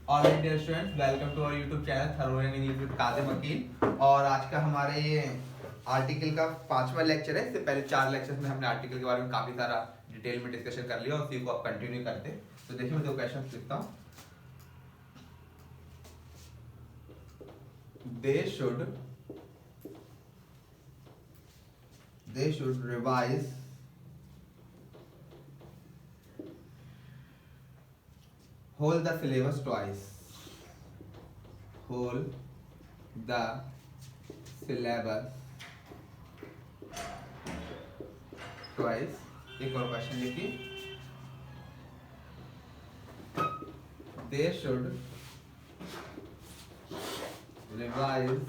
All India students, welcome to our YouTube channel throwing English with Kazim Aqeel. और आज का हमारे ये आर्टिकल का 5वां लेक्चर है। इससे पहले 4 लेक्चर्स में हमने आर्टिकल के बारे में काफी सारा डिटेल में डिस्कशन कर लिया और उसी को आप कंटिन्यू करते। तो देखिए मैं 2 क्वेश्चन लिखता हूँ। They should revise whole the syllabus twice. Whole the syllabus twice. एक और क्वेश्चन लिखिए। They should revise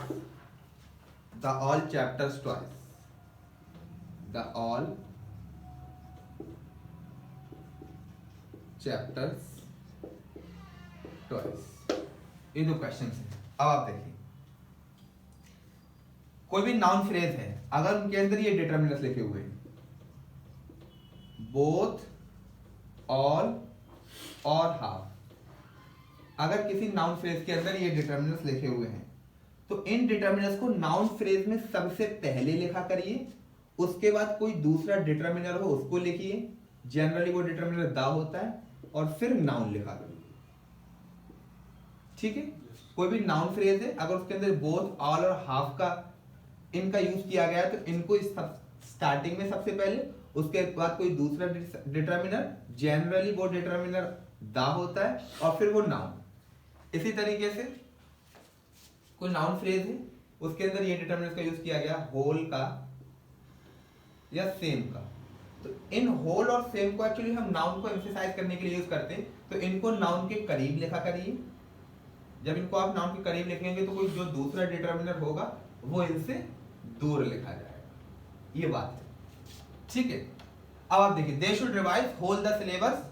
the all chapters twice. The all chapters twice. ये 2 क्वेश्चन हैं। अब आप देखिए, कोई भी नाउन फ्रेज है, अगर उनके अंदर ये डिटर्मिनर्स लिखे हुए हैं, बोथ, ऑल और हाफ, अगर किसी नाउन फ्रेज के अंदर ये डिटर्मिनर्स लिखे हुए हैं तो इन डिटर्मिनर्स को नाउन फ्रेज में सबसे पहले लिखा करिए। उसके बाद कोई दूसरा डिटर्मिनर हो उसको लिखिए, जनरली वो डिटर्मिनर द होता है, और फिर नाउन लिखा करिए। ठीक है, कोई भी नाउन फ्रेज है, अगर उसके अंदर बोथ, ऑल और हाफ का इनका यूज किया गया है तो इनको स्टार्टिंग में सबसे पहले, उसके बाद कोई दूसरा डिटर्मिनर, जनरली वो डिटर्मिनर द होता है, और फिर वो नाउन। इसी तरीके से कोई नाउन फ्रेज है, उसके अंदर ये डिटर्मिनर का यूज किया गया, होल का या सेम का, तो इन होल और सेम को एक्चुअली हम नाउन को एम्फसाइज करने के लिए यूज करते हैं। तो इनको नाउन के करीब लिखा करिए। जब इनको आप नाउन के करीब लिखेंगे तो कोई जो दूसरा डिटर्मिनर होगा वो इनसे दूर लिखा जाएगा। ये बात है, ठीक है। अब आप देखिए, they should revise whole the syllabus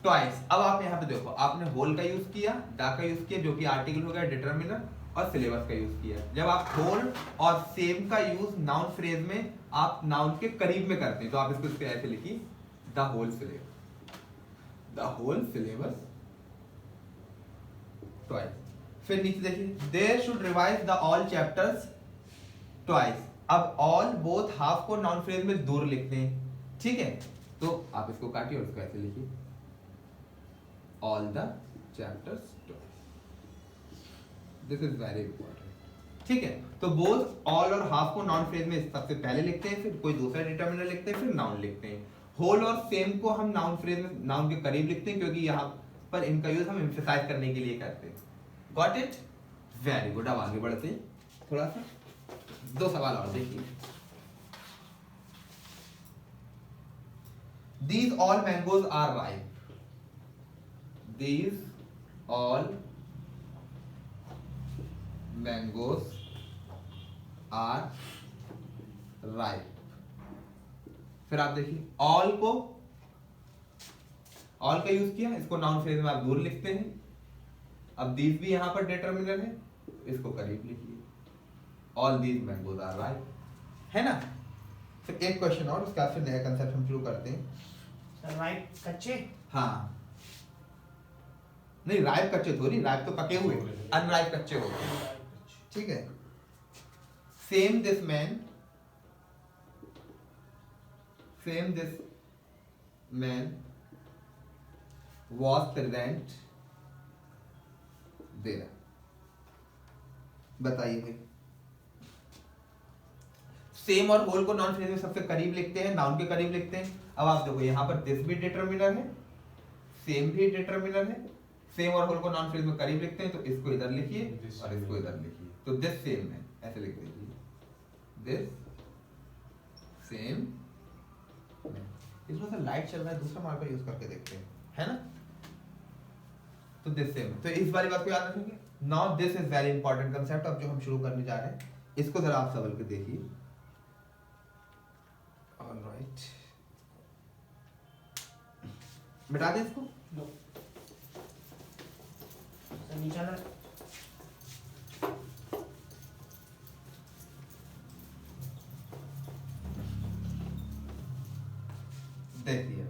twice. अब आप यहाँ पे देखो, आपने होल का यूज किया, द का यूज किया जो कि आर्टिकल हो गया, डिटर्मिनर, और सिलेबस का यूज किया। जब आप होल और सेम का यूज नाउन फ्रेज में आप नाउन के करीब में करते हैं तो आप इसको ऐसे लिखिए, the whole syllabus, the whole syllabus twice. फिर नीचे देखिए, there should revise the all chapters twice. अब ऑल, बोथ, हाफ को नाउन फ्रेज में दूर लिखते हैं, ठीक है। तो आप इसको काटिए और इसको ऐसे लिखिए, all the chapters twice. This is very important, ठीक है। तो बोथ, ऑल और हाफ को नाउन फ्रेज में सबसे पहले लिखते हैं, फिर कोई दूसरा डिटर्मिनर लिखते हैं, फिर नाउन लिखते हैं। होल और सेम को हम नाउन फ्रेज में नाउन के करीब लिखते हैं, क्योंकि यहाँ पर इनका यूज हम एम्फसाइज करने के लिए करते हैं। Got it? Very good. अब आगे बढ़ते हैं थोड़ा सा, 2 सवाल और देखिए। These all mangoes are ripe. These all mangoes are ripe. फिर आप देखिए, all को, all का यूज किया, इसको नाउन फ्रेज में आप दूर लिखते हैं। अब these भी यहां पर डिटर्मिनर है, इसको करीब लिखिए, all these mangoes are ripe, है ना। फिर एक क्वेश्चन और, उसके बाद फिर नया कंसेप्ट हम शुरू करते हैं। राइप कच्चे? हाँ, नहीं, राइप कच्चे थोड़ी, राइप तो पके हुए, अनराइप कच्चे होते हैं, ठीक है। Same this man was present there. बताइए भाई, सेम और होल को नॉन फ्रेज में सबसे करीब लिखते हैं, नाउन के करीब लिखते हैं। अब आप देखो, यहाँ पर दिस भी डिटर्मिनर है, सेम भी डिटर्मिनर है, सेम और होल को नॉन फ्रेज में करीब लिखते हैं, तो इसको इधर लिखिए और इसको इधर लिखिए। तो दिस सेम है, ऐसे लिख दीजिए, दिस सेम। इसमें से लाइट चल रहा है, दूसरा मार्कर यूज करके देखते हैं, है ना। तो दिस सेम, तो इस वाली बात को याद रखेंगे। Now this is very important concept. अब जो हम शुरू करने जा रहे हैं, इसको जरा आप समझ के देखिए। ऑलराइट, मिटा दें इसको। नो नीचे ना, देखिए,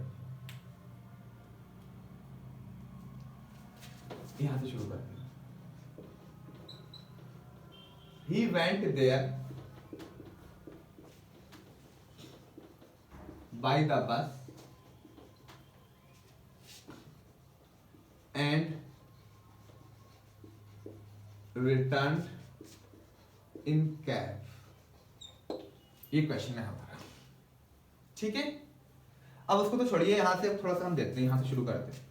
यहां से शुरू करते हैं। He went there by the bus and returned in cab. ये क्वेश्चन है हमारा, ठीक है। अब उसको तो छोड़िए, यहां से थोड़ा सा हम देखते हैं, यहां से शुरू करते हैं।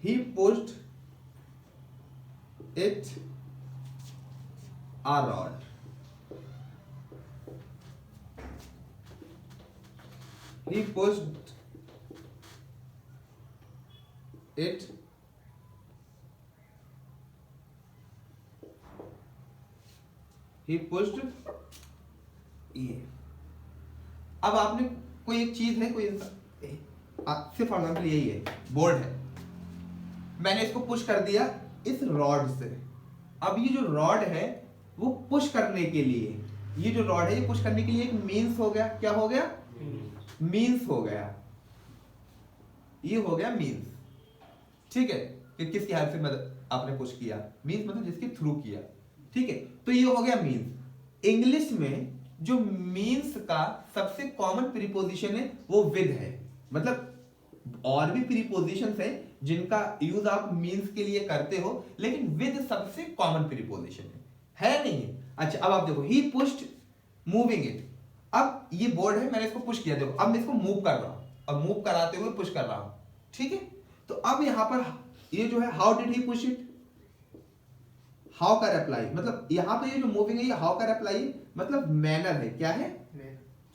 He pushed it a rod. He pushed it ये। अब आपने कोई एक चीज है, कोई सिर्फ फॉर एग्जाम्पल यही है, बोर्ड है, मैंने इसको पुश कर दिया इस रॉड से। अब ये जो रॉड है वो पुश करने के लिए, ये जो रॉड है ये पुश करने के लिए एक मींस हो गया। क्या हो गया? मींस हो गया, ये हो गया मींस, ठीक है, कि किसकी हेल्प से मतलब आपने पुश किया, मींस मतलब जिसके थ्रू किया, ठीक है। तो ये हो गया मींस। इंग्लिश में जो मींस का सबसे कॉमन प्रीपोजिशन है वो विद है। मतलब और भी प्रीपोजिशंस है जिनका यूज आप मींस के लिए करते हो, लेकिन विद सबसे कॉमन प्रीपोजिशन है नहीं? अच्छा, अब आप देखो, ही पुश्ड मूविंग इट। अब ये बोर्ड है, मैंने इसको पुश किया, देखो अब मैं इसको मूव कर रहा हूं, अब मूव कराते हुए पुश कर रहा हूं, ठीक है। तो अब यहां पर ये जो है, how did he push it, how का अप्लाई, मतलब यहां पर ये जो मूविंग है ये हाउ का अप्लाई मतलब मैनर है। क्या है?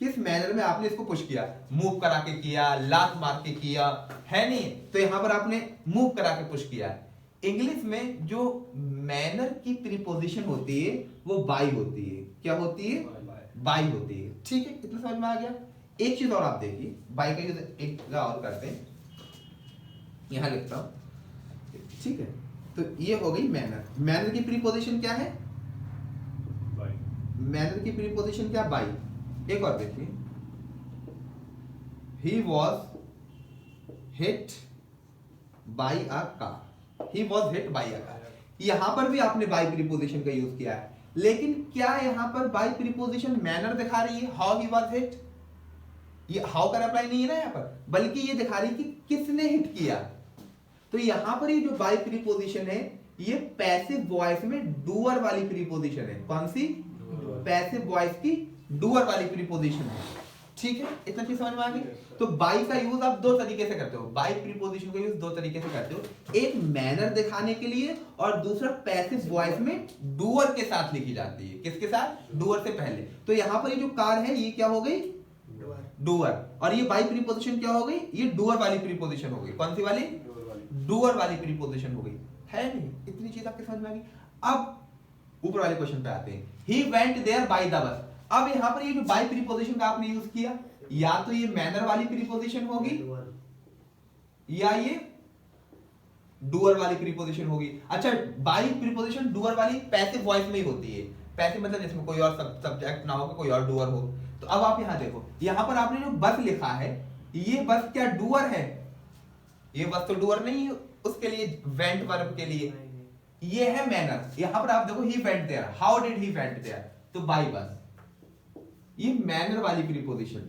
किस मैनर में आपने इसको पुश किया, मूव करा के किया, लात मार के किया, है नहीं? तो यहां पर आपने मूव करा के पुश किया। इंग्लिश में जो मैनर की प्रीपोजिशन होती है वो बाई होती है। क्या होती है? बाई होती है, ठीक है। इतना समझ में आ गया। एक चीज और आप देखिए, बाई का यूज एक जगह और करते हैं, यहां लिखता हूं, ठीक है। तो ये हो गई मैनर। मैनर की प्रीपोजिशन क्या है? मैनर की प्रीपोजिशन क्या? बाई। एक और देखिए, he was hit by a car, he was hit by a car। यहां पर भी आपने बाई प्रीपोजिशन का यूज किया है, लेकिन क्या यहां पर बाई प्रीपोजिशन मैनर दिखा रही है, हाउ ही वाज हिट? ये हाउ का अप्लाई नहीं है ना यहां पर, बल्कि ये दिखा रही है कि किसने हिट किया। तो यहां पर ये जो बाई प्रीपोजिशन है ये पैसिव वॉइस में डूअर वाली प्रीपोजिशन है। कौन सी? पैसिव वॉइस की डूअर वाली प्रीपोजिशन है, ठीक है। इतना चीज समझ में आ गई। तो बाई का यूज आप दो तरीके से करते हो, बाई प्रीपोजिशन का यूज दो तरीके से करते हो, एक मैनर दिखाने के लिए और दूसरा पैसिव वॉइस में डूअर के साथ लिखी जाती है। किसके साथ? डूअर से पहले। तो यहां पर ये जो कार है ये क्या हो गई? डूअर। और ये बाई प्रीपोजिशन क्या हो गई? ये डूअर वाली प्रीपोजिशन हो गई। कौन सी वाली? डूअर वाली प्रीपोजिशन हो गई, है नहीं? इतनी चीज आपके समझ में आ गई। अब ऊपर वाले क्वेश्चन पे आते हैं, he went there by the bus. अब यहां पर ये जो बाय प्रीपोजिशन का आपने यूज किया, या तो ये मैनर वाली प्रीपोजिशन होगी या ये डूअर वाली प्रीपोजिशन होगी। अच्छा, बाय प्रीपोजिशन डूअर वाली पैसिव वॉइस में ही होती है। पैसिव मतलब जिसमें कोई और सब्जेक्ट ना हो, कोई और डूअर हो। तो अब आप यहां देखो, यहां पर आपने जो बस लिखा है, ये बस क्या डूअर है? ये बस तो डूअर नहीं है उसके लिए, वेंट वर्ब के लिए। ये है मैनर। यहां पर आप देखो, he went there, how did he went there, तो बाय बस, ये मैनर वाली प्रीपोजिशन,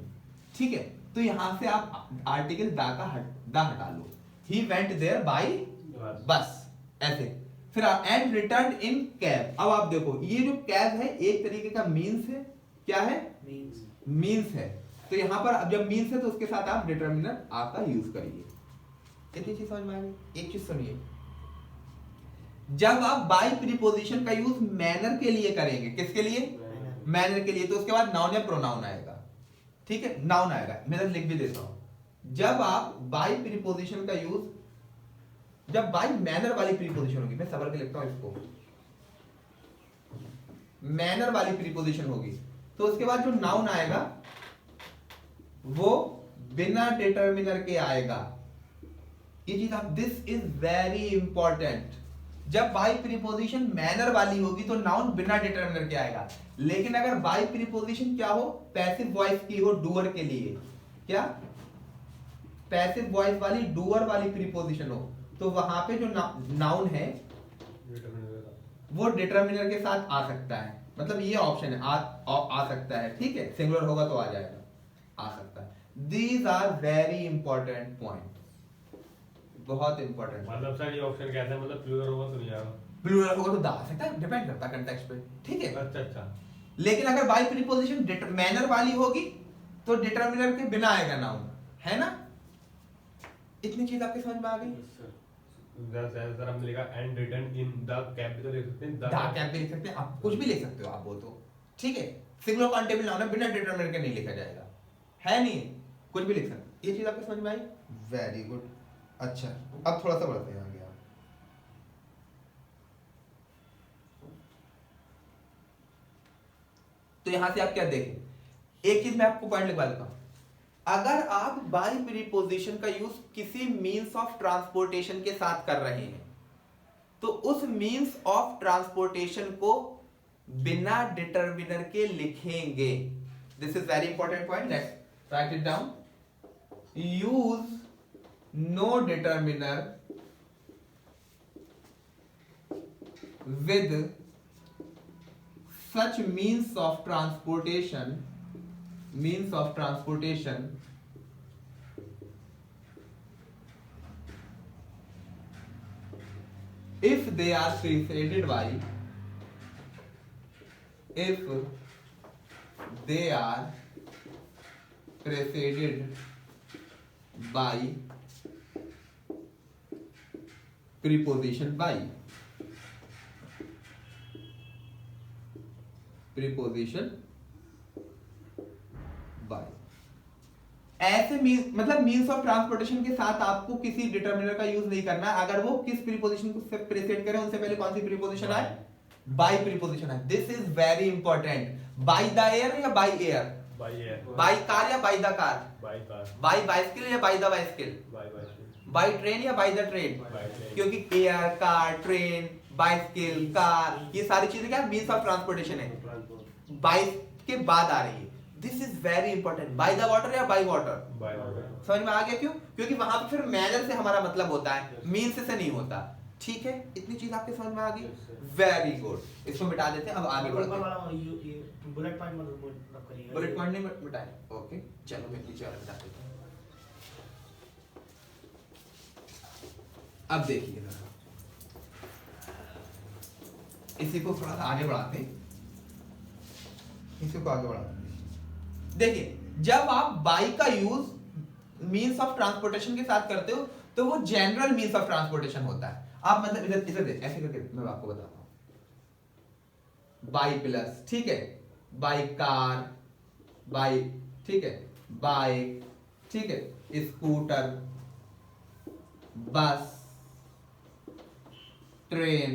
ठीक है। तो यहां से आप आर्टिकल दा हटा लो, ही वेंट देयर बाय बस, ऐसे। फिर एंड रिटर्न इन कैब। अब आप देखो, ये जो कैब है एक तरीके का मींस है। क्या है? मींस है। तो यहां पर अब जब मींस है तो उसके साथ आप डिटरमिनर आ का यूज करिए। कितनी चीज समझ में आ गई? एक चीज सुनिए, जब आप बाय प्रीपोजिशन का यूज मैनर के लिए करेंगे, किसके लिए? मैनर के लिए, तो उसके बाद नाउन या प्रोनाउन आएगा, ठीक है। नाउन आएगा, मैं लिख भी देता हूं। जब आप बाय प्रीपोजिशन का यूज, जब बाय मैनर वाली प्रीपोजिशन होगी, मैं सबर के लिखता हूं इसको, मैनर वाली प्रीपोजिशन होगी, तो उसके बाद जो नाउन आएगा वो बिना डिटरमिनर के आएगा। ये चीज आप, दिस इज वेरी इंपॉर्टेंट। जब बाय प्रीपोजिशन मैनर वाली होगी तो नाउन बिना डिटरमिनर के आएगा, लेकिन अगर बाय प्रीपोजिशन क्या हो? पैसिव वॉइस की हो, डूअर के लिए। क्या? पैसिव वॉइस वाली डूअर वाली प्रीपोजिशन हो तो वहां पे जो नाउन है वो डिटरमिनर के साथ आ सकता है, मतलब ये ऑप्शन है, आ सकता है, ठीक है, सिंगुलर होगा तो आ जाएगा, आ सकता है। These are very important point, बहुत इंपॉर्टेंट। मतलब सर ये ऑप्शन क्या था, मतलब प्लूरल होगा तो नहीं आएगा, प्लूरल होगा तो दा आ सकता है, डिपेंड करता है कंटेक्स्ट पे, ठीक है। अच्छा अच्छा। लेकिन अगर बाई प्रीपोजिशन मैनर वाली होगी तो डिटरमिनर के बिना आएगा नाउन, है ना। इतनी चीज आपके समझ में आ गई। सर हमने लिखा and written in the capital लिख सकते हैं, द कैप भी लिख सकते हैं, आप कुछ भी लिख सकते हो आप, वो तो ठीक है। सिंगुलर काउंटेबल नाउन है, बिना डिटरमिनर के नहीं लिखा जाएगा, है नहीं, कुछ भी लिख सकते। ये चीज आपको समझ में आई, वेरी गुड। अच्छा अब थोड़ा सा बढ़ते हैं आगे। तो यहां से आप क्या देखें, एक चीज मैं आपको पॉइंट लिखवा देता हूं, अगर आप बाई प्रीपोजिशन का यूज किसी मींस ऑफ ट्रांसपोर्टेशन के साथ कर रहे हैं तो उस मींस ऑफ ट्रांसपोर्टेशन को बिना डिटरमिनर के लिखेंगे। This is very important point, let's write it down. Use no determiner with such means of transportation if they are preceded by preposition by ऐसे मतलब मींस ऑफ ट्रांसपोर्टेशन के साथ आपको किसी डिटरमिनर का यूज नहीं करना अगर वो किस प्रीपोजिशन को प्रेसिड करे, उनसे पहले कौन सी प्रीपोजिशन आए, बाय प्रीपोजिशन है। This is very important. By the air या बाय एयर, बाय कार या by the car, by bicycle या by the bicycle, by train या बाय द ट्रेन, क्योंकि air, car, train, bicycle, car, ये सारी चीजें क्या मींस ऑफ ट्रांसपोर्टेशन है, बाय के बाद आ रही है। This is very important. By the water या बाय वाटर, समझ में आ गया क्यों? क्योंकि वहां पे फिर मैनर से हमारा मतलब होता है, मींस से नहीं होता, ठीक है। इतनी चीज आपके समझ में आ गई, वेरी गुड। इसको मिटा देते हैं, अब आगे बढ़ते हैं। बुलेट पॉइंट मत करिए, बुलेट पॉइंट नहीं मिटाए, ओके चलो मैं नीचे वाला मिटा देता हूं। अब देखिए जरा, इसी को थोड़ा सा आगे बढ़ाते हैं, इसी को आगे बढ़ाते हैं। देखिए जब आप बाई का यूज मींस ऑफ ट्रांसपोर्टेशन के साथ करते हो तो वो जनरल मींस ऑफ ट्रांसपोर्टेशन होता है। आप मतलब इधर ऐसे करके मैं आपको बताता हूं। बाई प्लस, ठीक है, बाई कार, बाई, ठीक है, बाइक, ठीक है, स्कूटर, बस, train,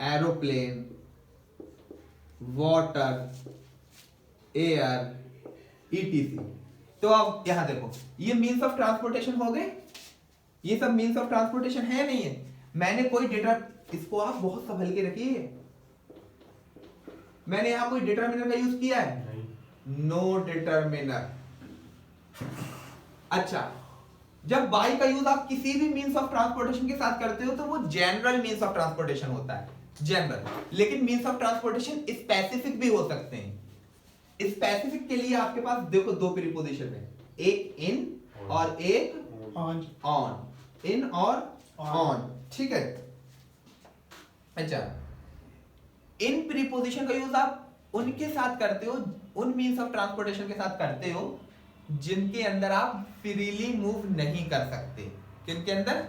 aeroplane, water, air, etc. तो अब यहां देखो, ये मींस ऑफ ट्रांसपोर्टेशन हो गए, ये सब मींस ऑफ ट्रांसपोर्टेशन है नहीं है। मैंने कोई डेटा, इसको आप बहुत संभल के रखिए, मैंने यहां कोई डिटरमिनर का यूज किया है? No determiner. अच्छा, जब बाई का यूज आप किसी भी मींस ऑफ ट्रांसपोर्टेशन के साथ करते हो तो वो जनरल मींस ऑफ ट्रांसपोर्टेशन होता है, जनरल। लेकिन मींस ऑफ ट्रांसपोर्टेशन स्पेसिफिक भी हो सकते हैं। स्पेसिफिक के लिए आपके पास देखो दो प्रीपोजिशन है, एक इन और एक ऑन, इन और ऑन, ठीक है। अच्छा, इन प्रीपोजिशन का यूज आप उनके साथ करते हो, उन मींस ऑफ ट्रांसपोर्टेशन के साथ करते हो जिनके अंदर आप फ्रीली मूव नहीं कर सकते। किनके अंदर?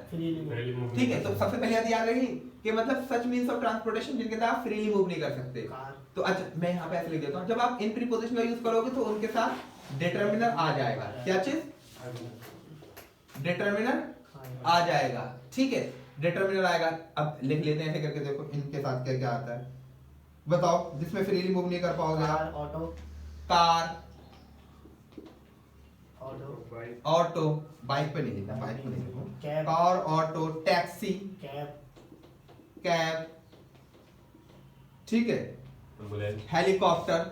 ठीक है। तो सबसे पहले याद रखिए कि मतलब सच मींस ऑफ ट्रांसपोर्टेशन जिनके अंदर आप फ्रीली मूव नहीं कर सकते। तो अच्छा, मैं यहाँ पे ऐसे लिख देता हूँ, जब आप इन प्रीपोजिशन का यूज करोगे तो उनके साथ डिटरमिनर आ जाएगा। क्या चीज? डिटरमिनर आ जाएगा, ठीक है, डिटरमिनर आएगा। अब लिख लेते हैं ऐसे करके, देखो इनके साथ क्या क्या आता है बताओ, जिसमें फ्रीली मूव नहीं कर पाओगे आप। ऑटो, कार, ऑटो, बाइक पे नहीं लिखा, बाइक पे नहीं लिखा, cab, car, auto, taxi, cab, ठीक है, हेलीकॉप्टर,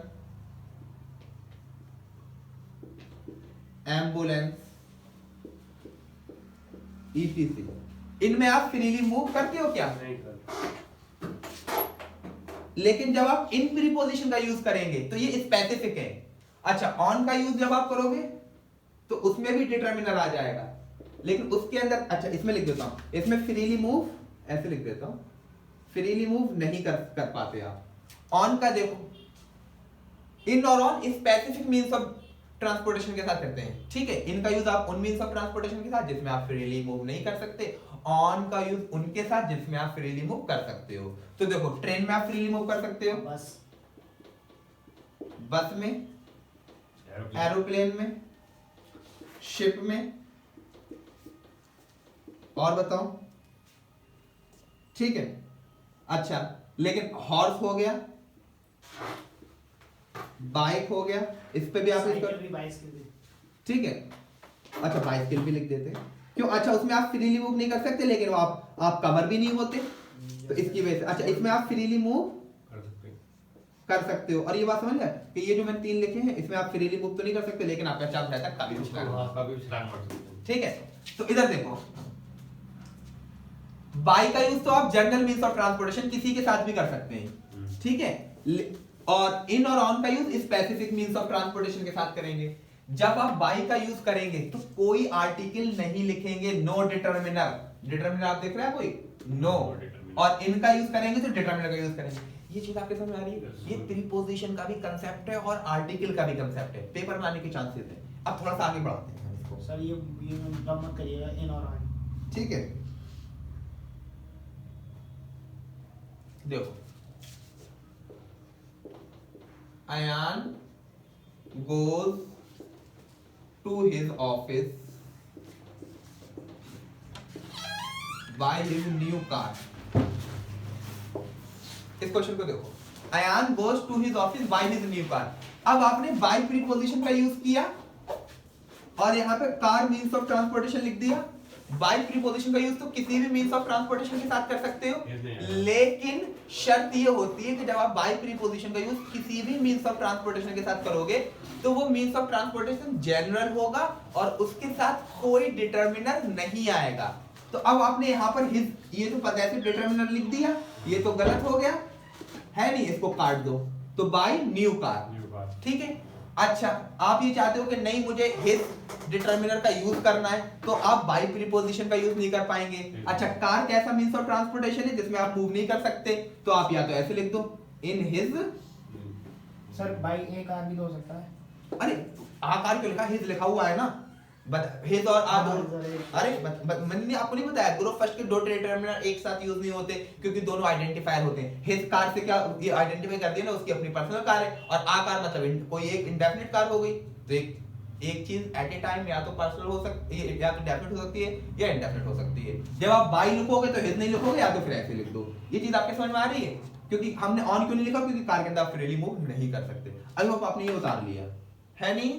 एम्बुलेंस, ETC, इनमें आप फ्रीली मूव करते हो क्या? नहीं कर। लेकिन जब आप इन प्रीपोजिशन का यूज करेंगे तो ये स्पेसिफिक है। अच्छा, ऑन का यूज जब आप करोगे तो उसमें भी डिटरमिनर आ जाएगा, लेकिन उसके अंदर, अच्छा इसमें लिख देता हूं, इसमें फ्रीली मूव ऐसे लिख देता हूं, फ्रीली मूव नहीं कर पाते आप। ऑन का देखो, इन और on specific means of transportation के साथ करते हैं, ठीक है। इनका यूज आप उन मींस ऑफ ट्रांसपोर्टेशन के साथ जिसमें आप फ्रीली मूव नहीं कर सकते, ऑन का यूज उनके साथ जिसमें आप फ्रीली मूव कर सकते हो। तो देखो, ट्रेन में आप फ्रीली मूव कर सकते हो, बस में, एरोप्लेन में, शिप में, और बताओ, ठीक है। अच्छा, लेकिन हॉर्स हो गया, बाइक हो गया, इस पे भी आप ठीक है। अच्छा, बाइसिकल भी लिख देते, क्यों? अच्छा, उसमें आप फ्रीली मूव नहीं कर सकते, लेकिन वो आप कवर भी नहीं होते, तो इसकी वजह से। अच्छा, इसमें आप फ्रीली मूव कर सकते हो। और ये बात समझ लिया कि ये जो मैंने 3 लिखे हैं, इसमें आप फ्रीली मूव तो नहीं कर सकते, लेकिन आपका चांस रहता है कभी भी छलांग मार सकते हैं, ठीक है। तो इधर देखो, बाई का यूज तो आप जनरल मींस ऑफ ट्रांसपोर्टेशन किसी के साथ भी कर सकते हैं, ठीक है। और इन और ऑन का use specific means of transportation के साथ करेंगे। जब आप बाई का यूज करेंगे तो कोई आर्टिकल नहीं लिखेंगे, नो डिटरमिनर। डिटरमिनर आप देख रहे हैं कोई? नो। और इनका यूज करेंगे तो डिटरमिनर का यूज करेंगे। ये चीज आपके समझ में आ रही है? ये प्रीपोजिशन का भी कंसेप्ट है और आर्टिकल का भी कंसेप्ट है, पेपर में आने के चांसेस है। अब थोड़ा सा आगे बढ़ाते हैं इसको सर, ये मत करिएगा इन और ऑन, ठीक है। देखो, Ayan goes to his office by his new car। इस क्वेश्चन को देखो, Ayan goes to his office by his new car। अब आपने by preposition का यूज किया और यहाँ पे कार मीन्स ऑफ ट्रांसपोर्टेशन लिख दिया। बाई प्रीपोजिशन का यूज तो किसी भी मींस ऑफ ट्रांसपोर्टेशन के साथ कर सकते हो, लेकिन शर्त ये होती है कि जब आप बाई प्रीपोजिशन का यूज किसी भी मींस ऑफ ट्रांसपोर्टेशन के साथ करोगे तो वो मींस ऑफ ट्रांसपोर्टेशन जनरल होगा और उसके साथ कोई डिटरमिनर नहीं आएगा। तो अब आपने यहाँ पर हिज, ये तो पता है डिटरमिनर लिख दिया, ये तो गलत हो गया है नहीं, इसको काट दो। तो बाई न्यू कार, ठीक है। अच्छा, आप ये चाहते हो कि नहीं मुझे हिज डिटरमिनर का यूज करना है, तो आप बाई प्रीपोजिशन का यूज नहीं कर पाएंगे। अच्छा, कार कैसा मींस ऑफ ट्रांसपोर्टेशन है जिसमें आप मूव नहीं कर सकते, तो आप या तो ऐसे लिख दो, in his. Sir, by A car भी तो हो सकता है। अरे आकार क्यों लिखा, हिज लिखा हुआ है ना, बट हिज और आ दोनों, अरे मैंने आपको नहीं बताया ग्रुप फर्स्ट के दो डिटरमिनर एक साथ यूज नहीं होते क्योंकि दोनों आइडेंटिफायर होते हैं। हिज कार से क्या ये आइडेंटिफाई कर दिया ना, उसकी अपनी पर्सनल कार है, और आ कार मतलब कोई एक इंडेफिनिट कार हो गई। तो एक चीज एट ए टाइम या तो पर्सनल हो सकती है, या तो डेफिनेट हो सकती है, या इंडेफिनिट हो सकती है। जब आप बाई लिखोगे तो हिज नहीं लिखोगे, या तो फिर ऐसे लिख दो। ये चीज आपके समझ में आ रही है? क्योंकि हमने ऑन क्यों नहीं लिखा, क्योंकि कार के अंदर आप फ्रीली मूव नहीं कर सकते। अभी आपने ये उतार लिया है नहीं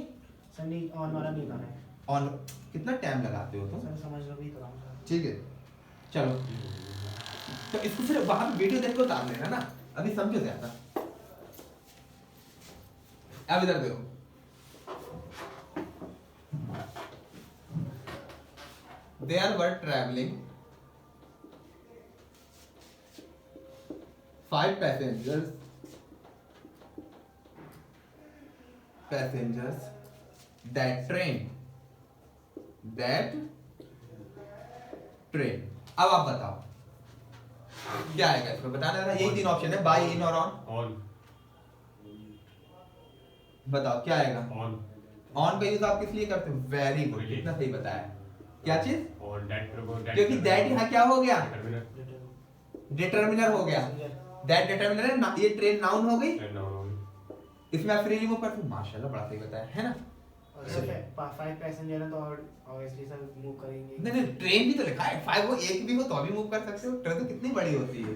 सर, नहीं ऑन वाला नहीं उतारा है। ऑन कितना टाइम लगाते हो तुम? सर समझ लो भी तो रहा हूं सर। ठीक है, चलो तो इसको सिर्फ बाहर वीडियो देख के उतार लेना ना, अभी समझो ज्यादा। अब इधर देखो, There were traveling 5 passengers that train। अब आप बताओ क्या आएगा इसमें, बताना था। यही 3 ऑप्शन है, बाय, इन और ऑन। बताओ क्या आएगा। ऑन का यूज आप किस लिए करते हो? वेरी गुड, कितना सही बताया। क्या चीज? क्योंकि दैट यहाँ क्या हो गया, डिटरमिनर हो गया। दैट डिटरमिनर है, ये ट्रेन नाउन हो गई, इसमें आप फ्रीली मूव करते हो। माशाल्लाह, बड़ा सही बताया है ना। और सर 5 पैसेंजर है तो ऑब्वियसली सर मूव करेंगे। नहीं, ट्रेन भी तो लिखा है 5 हो, एक भी हो तो अभी मूव कर सकते हो। ट्रेन तो कितनी बड़ी होती है।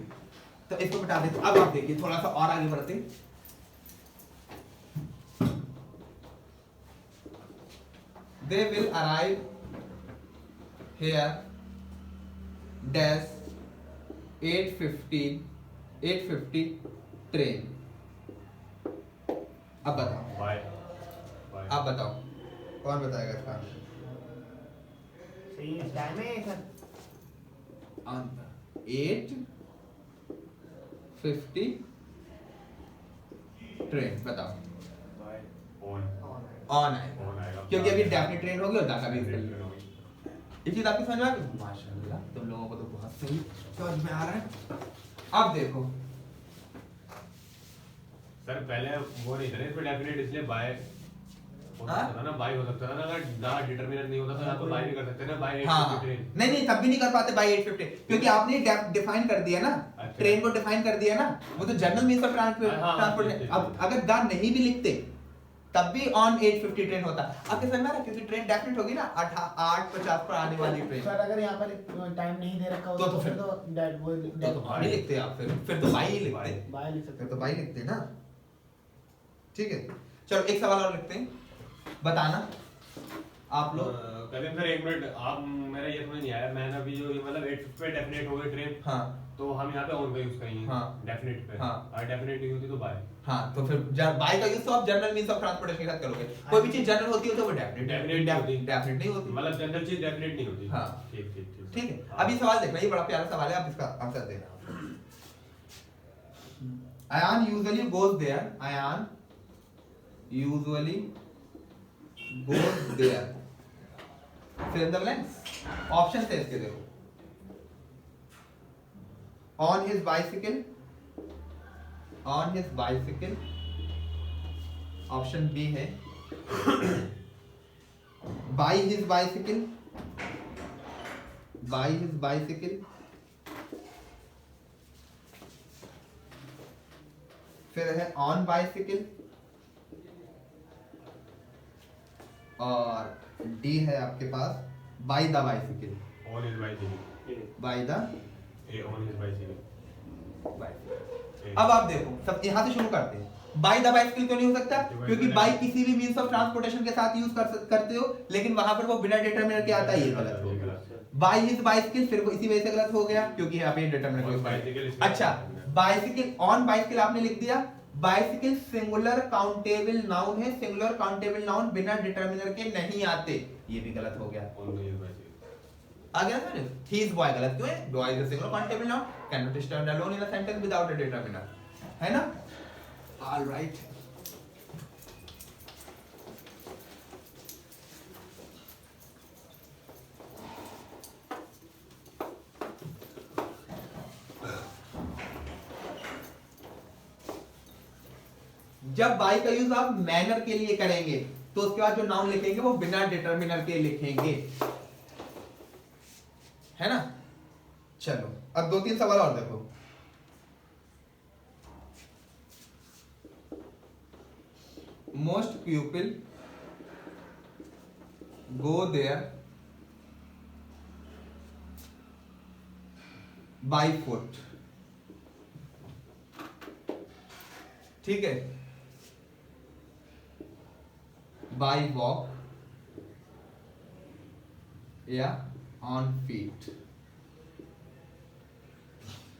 तो इसको बता देते। अब आप देखिए, थोड़ा सा और आगे बढ़ते। They will arrive here dash 8:50 train. अब बताओ, आप बताओ कौन बताएगा इसका? तो ये टाइम है सर? 8:50 ट्रेन बताओ ऑन ऑन आएगा ऑन आएगा क्योंकि अभी डेफिनेट ट्रेन होगी और दाखा भी यूज कर Definite लिया। train होगी। ये चीज आपको समझ में आ गई? माशाल्लाह तुम लोगों को तो बहुत सही समझ में आ रहा है। अब देखो सर पहले वो नहीं था ना इसमें डेफिनेट, इसलिए बाय हो हाँ? सकता था ना, बाय हो सकता था ना, अगर ना डिटरमिनर नहीं होता तो आप तो बाय भी कर सकते ना, बाय हाँ 850 ट्रेन। नहीं तब भी नहीं कर पाते बाई 850 क्योंकि आपने डिफाइन कर दिया ना, अच्छा। ट्रेन को डिफाइन कर दिया ना, वो तो जनरल मींस ऑफ हाँ, ट्रांसपोर्ट है। ठीक, अब ठीक। अगर दा नहीं भी लिखते तब भी ऑन 850 ट्रेन होता। आपके समझ में आ रहा है? क्योंकि ट्रेन डेफिनेट होगी ना 8:50 पर आने वाली ट्रेन। सर अगर यहाँ पर टाइम नहीं दे रखा होता तो फिर तो डेट वो तो बाई लिखते आप, फिर तो बाई ही लिखते, बाय लिख सकते फिर तो बाई लिखते ना। ठीक है चलो एक सवाल और लिखते हैं, बताना आप लोग। कदम सर 1 मिनट, आप मेरा ये समझ नहीं आया, मैंने अभी जो मतलब 850 पे डेफिनेट हो गई ट्रेन, हाँ तो हम यहाँ पे ऑन का यूज करेंगे हाँ। डेफिनेट पे, हाँ। और डेफिनेट नहीं होती तो बाय। हाँ तो फिर बाई का यूज तो आप जनरल मींस ऑफ ट्रांसपोर्टेशन के साथ करोगे। कोई भी चीज जनरल होती है तो वो डेफिनेट Definite नहीं होती। डेफिनेट नहीं होती। मतलब जनरल चीज डेफिनेट नहीं होती। हाँ। ठीक ठीक ठीक ठीक है हाँ। अभी सवाल देखना, ये बड़ा प्यारा सवाल है, आप इसका आंसर देना। Ion usually goes there. Ion usually goes there. Fill in the blanks. Options है इसके देखो। On his bicycle. On his bicycle. Option B है। By his bicycle. By his bicycle. फिर है ऑन बाइसिकल, और डी है आपके पास by the bicycle. On is bicycle, by the a on is bicycle. Bicycle. अब आप देखो सब यहाँ से शुरू करते हैं। बाय द बाइसिकल क्यों नहीं हो सकता? क्योंकि बाय किसी भी मींस ऑफ ट्रांसपोर्टेशन के साथ यूज करते हो, लेकिन वहां पर वो बिना डिटरमिनर के आता है, ये गलत हो गया। बाय हिज बाइसिकल फिर वो इसी वजह से गलत हो गया क्योंकि यहाँ पे डिटरमिनर और यूज bicycle किया। अच्छा बाइसिकल ऑन बाइसिकल आपने लिख दिया, बाइसिकल सिंगुलर काउंटेबल नाउन है, सिंगुलर काउंटेबल नाउन बिना डिटरमिनर के नहीं आते, ये भी गलत हो गया। ऑन इज बाइसिकल आ गया ना? ही इज बॉय गलत क्यों है? Boy is a singular countable noun, can not stand alone in a sentence without a determiner, है ना? ऑलराइट जब बाई का यूज आप मैनर के लिए करेंगे तो उसके बाद जो नाउन लिखेंगे वो बिना डिटरमिनर के लिखेंगे, है ना? चलो अब 2-3 सवाल और देखो। Most people go there by foot, ठीक है, बाय वॉक या ऑन फीट,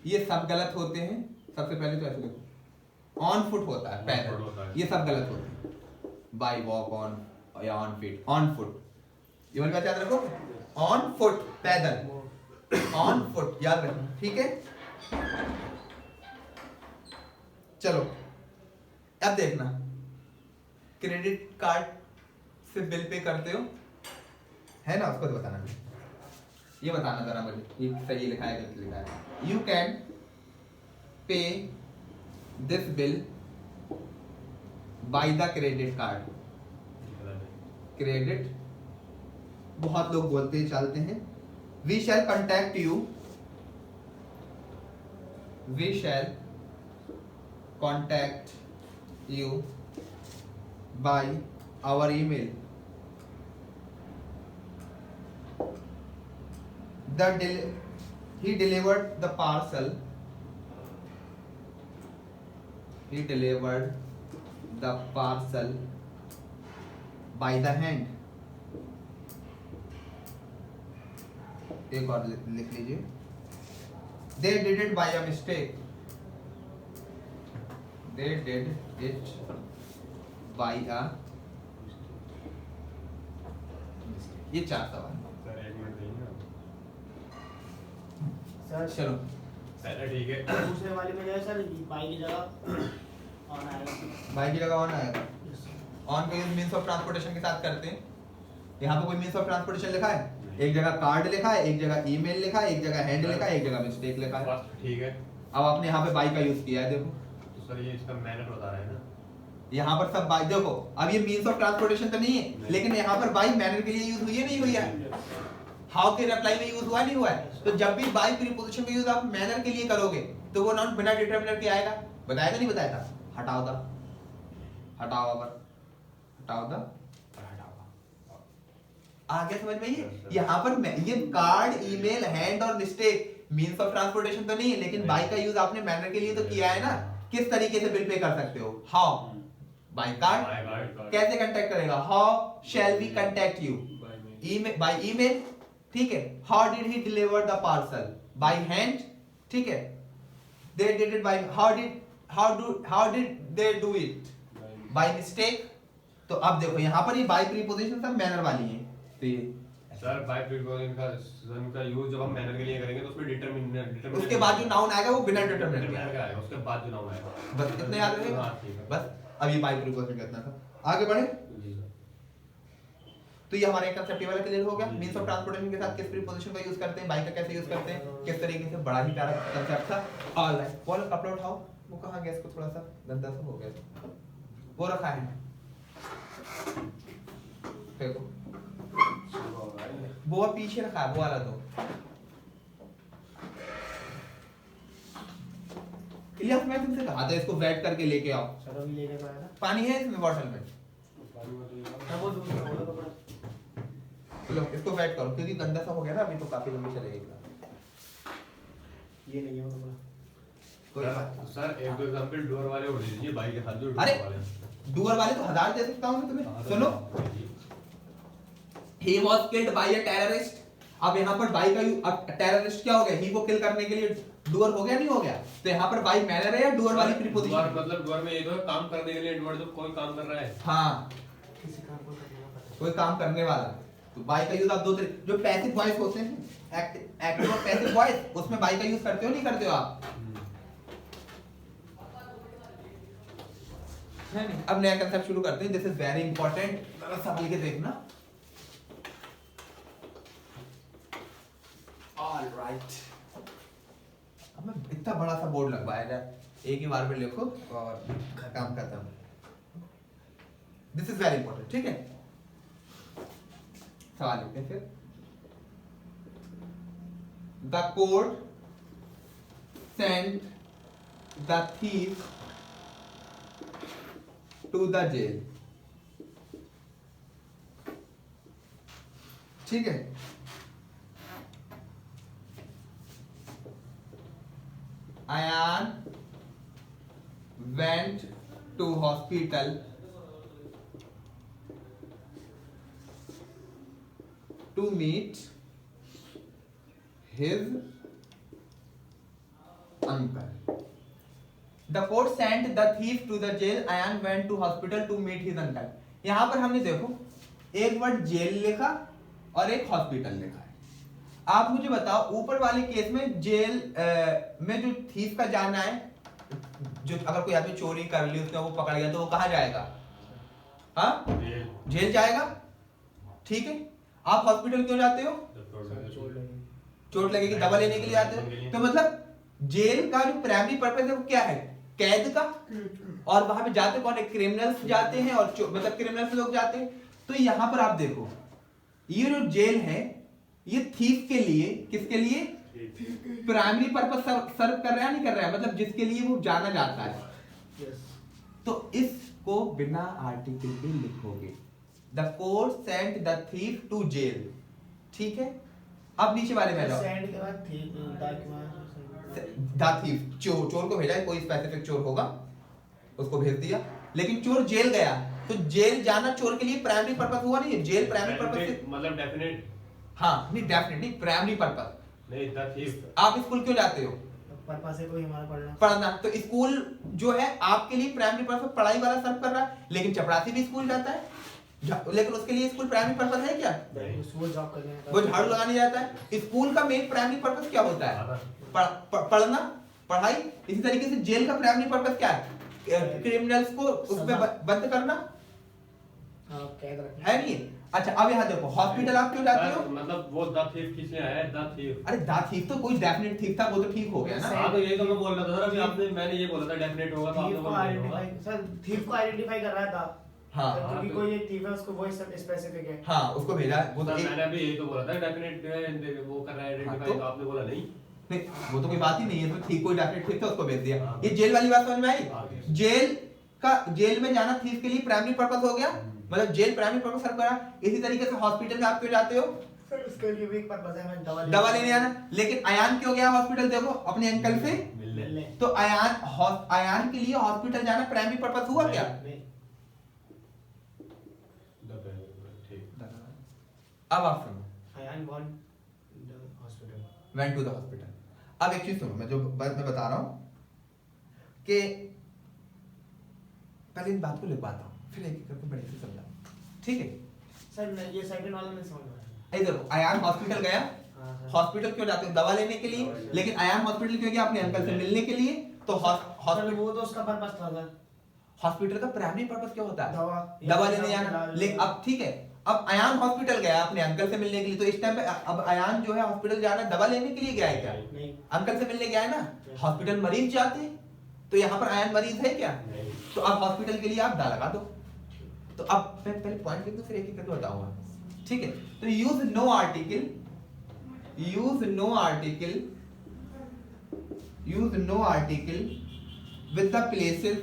ये सब गलत होते हैं। सबसे पहले तो ऐसे देखो, ऑन फुट होता है On foot पैदल, होता है। ये सब गलत होते हैं। बाय वॉक ऑन या ऑन फीट, ऑन फुट ये वाली बात याद रखो, ऑन फुट पैदल, ऑन फुट याद रखो, ठीक है? चलो अब देखना, क्रेडिट कार्ड से बिल पे करते हो, है ना? उसको तो बताना, ये बताना जरा मुझे, ये सही लिखा है गलत लिखा है। You can pay this bill by the credit card. Credit बहुत लोग बोलते ही चलते हैं। We shall contact you, we shall contact you by our email. He delivered the parcel. He delivered the parcel by the hand. एक और लिख लीजिए, they did it by a mistake. They did it by a mistake. ये 4 सवाल। Sir 1 minute देंगे, sir चलो पहले ठीक है। दूसरे वाले में जाए सर, बाई की जगह ऑन आएगा। बाई की जगह ऑन आएगा। ऑन का यूज मींस ऑफ ट्रांसपोर्टेशन के साथ करते हैं। यहाँ पे कोई मींस ऑफ ट्रांसपोर्टेशन लिखा है? एक जगह कार्ड लिखा है, एक जगह ईमेल लिखा है, एक जगह हैंड लिखा है, एक जगह मिस्टेक लिखा है। फर्स्ट ठीक है। अब आपने यहाँ पे बाई का यूज किया है, देखो तो सर ये इसका मैनर बता रहा है ना। यहाँ पर सब बाई, देखो अब ये मींस ऑफ ट्रांसपोर्टेशन तो नहीं है, लेकिन यहाँ पर बाई मैनर के लिए यूज हुई है, नहीं हुई है? हाउ के रिप्लाई में यूज हुआ नहीं हुआ है? तो जब भी बाई प्रीपोजिशन का यूज आप मैनर के लिए करोगे तो वो नाउन बिना डिटरमिनर के आएगा। बताया नहीं बताया था? हटाओ द, हटाओ अवर, हटाओ द, आगे समझ में ये? यहाँ पर ये कार्ड, ईमेल, हैंड और मिस्टेक मींस ऑफ ट्रांसपोर्टेशन तो नहीं है, लेकिन बाई का यूज आपने मैनर के लिए तो किया है ना। किस तरीके से बिल पे कर सकते हो? हाउ? By card. कैसे कांटेक्ट करेगा? How shall we contact you? Email, by email, ठीक है। How did he deliver the parcel? By hand, ठीक है। They did it by, how did they do it? By mistake. तो अब देखो यहाँ पर ये बाय प्रीपोजिशन सब मैनर वाली है। तो ये सर बाय प्रीपोजिशन का यूज जब हम मैनर के लिए करेंगे तो उसमें डिटरमिनर उसके बाद जो नाउन आएगा वो बिना डिटरमिनर के का आएगा, उसके बाद जो नाउन आएगा। बस इतना याद रखेगा। हाँ, ठीक है। बस अब ये बाय प्रीपोजिशन कितना था, आगे बढ़े। जी सर। तो ये हमारे कंसेप्ट वाला क्लियर हो गया। मींस ऑफ ट्रांसपोर्टेशन के साथ किस प्रीपोजिशन का यूज करते हैं, बाय का कैसे यूज करते हैं, किस तरीके से, बड़ा ही प्यारा कंसेप्ट था। ऑलराइट, बोलो कपड़ा उठाओ। वो कहां गया? इसको थोड़ा सा गंदा सा हो गया, वो रखा है, देखो वो पीछे रखा है, वो वाला दो। इलियास मैं तुमसे कहा था इसको वेट करके लेके आओ। सर अभी लेके तो आया था। पानी है इसमें बॉटल में? सर वो दूसरा वाला कपड़ा। चलो इसको वेट करो क्योंकि गंदा सा हो गया ना, अभी तो काफी लंबी चलेगा। ये नहीं है वो कपड़ा। कोई बात नहीं। सर एक दो एग्जांपल डोर वाले और दीजिए, बाई के साथ जो डोर अरे वाले। डूअर वाले तो 1000 दे सकता हूं मैं तुम्हें। सुनो, he was killed by a terrorist। अब यहाँ पर बाई का अब टेररिस्ट क्या हो गया? ही को किल करने के लिए डूअर हो गया, नहीं हो गया? तो यहाँ पर बाई मैनर है या डूअर वाली प्रीपोजिशन? मतलब डोर में ये तो काम करने के लिए डोर जो कोई काम कर रहा है। हाँ, किसी काम को करने का कोई काम करने वाला। तो बाई का यूज आप दो तरीके, जो पैसिव वॉइस होते हैं, एक्टिव और पैसिव वॉइस, उसमें बाई का यूज करते हो नहीं करते हो आप? नहीं। अब नया कंसेप्ट शुरू करते हैं। दिस इज वेरी इंपॉर्टेंट, जरा संभल के देखना। ऑलराइट, अब मैं इतना बड़ा सा बोर्ड लगवाया था, एक ही बार में लिखो और काम खत्म। दिस इज वेरी इंपॉर्टेंट, ठीक है। सवाल लिखते हैं फिर। The court sent the thief to the jail, ठीक है। Ayan went to hospital to meet his uncle. The court sent the thief to the jail. Ayan went to hospital to meet his uncle. यहाँ पर हमने देखो एक word jail लिखा और एक हॉस्पिटल लिखा है। आप मुझे बताओ ऊपर वाले केस में जेल में जो थीफ का जाना है, जो अगर कोई आदमी चोरी कर ली उसने वो पकड़ गया तो वो कहाँ जाएगा? हाँ, जेल जाएगा, ठीक है। आप हॉस्पिटल क्यों जाते हो? चोट लगेगी, दवा लेने के लिए जाते हो। तो मतलब जेल का जो प्राइमरी पर्पस है वो क्या है? कैद का। और वहां पे जाते कौन है? क्रिमिनल्स जाते हैं, और मतलब क्रिमिनल्स लोग जाते हैं। तो यहाँ पर आप देखो ये जो जेल है ये थीफ के लिए, किसके लिए? प्राइमरी पर्पस सर्व कर रहा है, नहीं कर रहा है, मतलब जिसके लिए वो जाना जाता है। तो इसको बिना आर्टिकल के लिखोगे, the court sent the thief to jail, ठीक है। अब नीचे वाले में जाओ। सेंड के बाद द थीफ, चोर को भेजा है, कोई स्पेसिफिक चोर होगा, उसको भेज दिया। लेकिन चोर जेल गया, तो जेल जाना चोर के लिए प्राइमरी पर्पस हुआ नहीं है। जेल प्राइमरी पर्पस से मतलब डेफिनेट, हाँ नहीं डेफिनेट नहीं, प्राइमरी पर्पस नहीं द थीफ। आप स्कूल क्यों जाते हो? पर्पस है कोई हमारा पढ़ना। तो स्कूल जो है आपके लिए प्राइमरी पर्पस पढ़ाई वाला सर्व कर रहा है, लेकिन चपरासी भी स्कूल जाता है, लेकिन उसके लिए स्कूल प्राइमरी पर्पस है क्या? वो जॉब करने वो झाड़ू लगाने जाता है। स्कूल का मेन प्राइमरी पर्पस क्या होता है? पढ़ना, पढ़ाई। इसी तरीके से जेल का प्राइमरी पर्पस क्या है? क्रिमिनल्स को उसमें बंद करना, कैद रखना है नहीं? अच्छा अब यहाँ देखो, हॉस्पिटल आप क्यों जाते हो? मतलब वो द थीफ किसने आया है? The thief. अरे द थीफ तो कोई डेफिनेट थीफ था, वो तो ठीक हो गया ना। हाँ तो ये तो मैं बोल रहा था सर, अभी आपने, मैंने ये बोला था डेफिनेट होगा, तो आपने थीफ को बोला नहीं होगा। आइडेंटिफाई, सर थीफ को आइडेंटिफाई कर रहा था। हाँ क्योंकि कोई एक थीफ है, उसको वो स्पेसिफिक है। हाँ उसको भेजा है, वो तो सर मैंने अभी यही तो बोला था डेफिनेट वो कर रहा है आइडेंटिफाई, तो तो आपने बोला नहीं। नहीं, वो तो कोई बात ही नहीं है, तो ठीक कोई डेफिनेट ठीक था उसको भेज दिया। ये जेल वाली बात समझ में आई? जेल में जाना थीफ के लिए प्राइमरी पर्पस हो गया, मतलब जेल प्राइमरी पर्पस सर्व करा। इसी तरीके से हॉस्पिटल में आप क्यों जाते हो? सर उसके लिए भी एक पर्पस है, मैं दवा लेने जाना। लेकिन अयान क्यों गया हॉस्पिटल? देखो अपने अंकल से मिलने। तो अयान के लिए हॉस्पिटल जाना प्राइमरी पर्पस हुआ क्या? नहीं। ठीक। अब आप सुनो, Ayan went hospital, went to the hospital. अब एक चीज सुनो, मैं जो बात मैं बता रहा हूं कि पहले इन बात को लिखवाता हूं, फिर एक एक करके बड़े से समझा, ठीक है? सर ये सेकंड वाला नहीं समझ में आया। इधर अयान हॉस्पिटल गया। हाँ, सर। हॉस्पिटल क्यों जाते हो? दवा लेने के लिए। लेकिन अयान हॉस्पिटल क्यों गया? अपने अंकल से मिलने के लिए। तो सर वो तो उसका पर्पस था सर। हॉस्पिटल का प्राइमरी पर्पस क्या होता है? दवा लेने जाना। लेकिन अब ठीक है, अब अयान हॉस्पिटल गया अपने अंकल से मिलने के लिए, तो इस टाइम पे अब अयान जो है हॉस्पिटल जा रहा है दवा लेने के लिए गया है क्या? नहीं। अंकल से मिलने गया है ना। हॉस्पिटल मरीज जाते हैं, तो यहाँ पर अयान मरीज है क्या? तो अब हॉस्पिटल के लिए आप दा लगा दो। तो अब मैं पहले पॉइंट लिख दूं, फिर एक एक करके बताऊंगा, ठीक है? तो use no article, use no article, use no article with the places,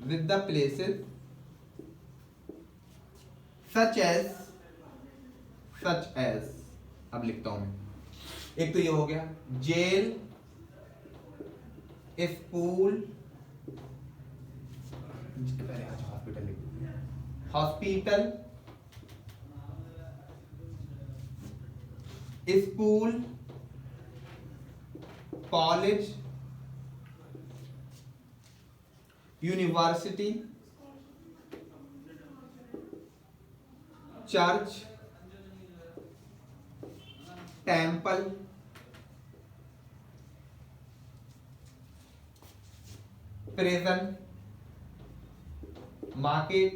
with the places such as, अब लिखता हूं मैं, एक तो ये हो गया जेल, स्कूल, पहले आज हॉस्पिटल लिख, hospital, school, college, university, church, temple, prison, market,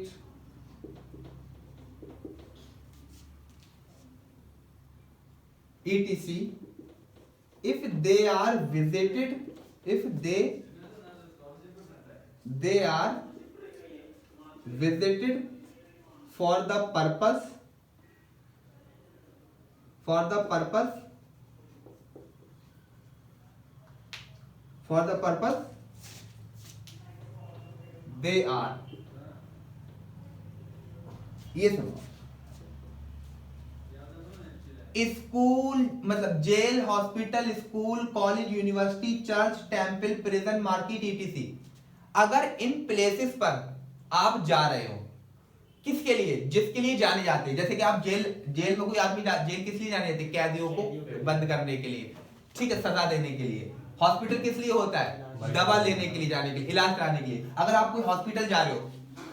etc. if they are visited, if they are visited for the purpose, for the purpose, for the purpose they are, ये सुनो, school मतलब jail, hospital, school, college, university, church, temple, prison, market, etc. अगर in places पर आप जा रहे हो, किसके लिए? जिसके लिए जाने जाते हैं। जैसे कि आप जेल में कोई आदमी जेल किस लिए जाने जाते हैं? कैदियों को बंद करने के लिए, ठीक है, सजा देने के लिए। हॉस्पिटल किस लिए होता है? दवा लेने के लिए, जाने के लिए, इलाज कराने के लिए। अगर आप कोई हॉस्पिटल जा रहे हो,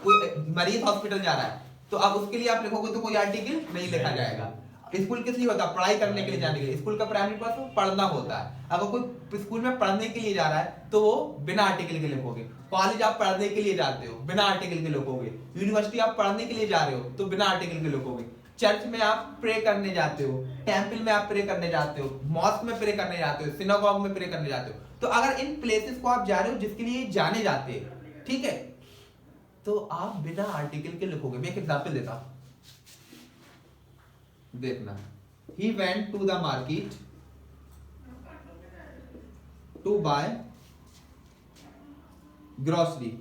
कोई मरीज हॉस्पिटल जा रहा है, तो अब उसके लिए आप लिखोगे तो कोई आर्टिकल नहीं लिखा जाएगा। स्कूल किस लिए होता है? पढ़ाई करने के लिए जाने के लिए। स्कूल का प्राइमरी पर्पस पढ़ना होता है। अगर कोई स्कूल में पढ़ने के लिए जा रहा है तो वो बिना आर्टिकल के लिखोगे। कॉलेज आप पढ़ने के लिए जाते हो, बिना आर्टिकल के लिखोगे। यूनिवर्सिटी आप पढ़ने के लिए जा रहे हो तो बिना आर्टिकल के लिखोगे। चर्च में आप प्रे करने जाते हो, टेम्पल में आप प्रे करने जाते हो, मॉस्क में प्रे करने जाते हो, सिनागॉग में प्रे करने जाते हो। तो अगर इन प्लेसेस को आप जा रहे हो जिसके लिए जाने जाते हैं, ठीक है, तो आप बिना आर्टिकल के लिखोगे। मैं एक एग्जांपल देता हूं, देखना। He went to the market to buy grocery.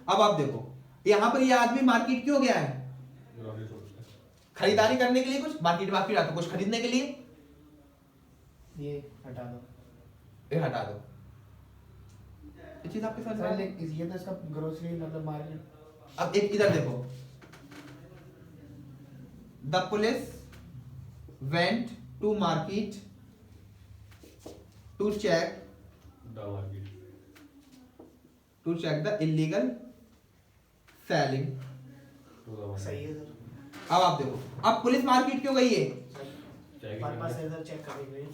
अब आप देखो यहां पर ये आदमी मार्केट क्यों गया है? खरीदारी करने के लिए। कुछ मार्केट में जाते हो कुछ खरीदने के लिए। ये हटा दो, ये हटा दो, ये चीज आपके साथ सर ये तो इसका ग्रोसरी मतलब मार्केट। अब एक इधर देखो, the police went to market to check the illegal selling. to the सही market. है सर। अब आप देखो, अब पुलिस मार्केट क्यों गई है? Checking पर्पस करने। है सर, चेक करने के लिए।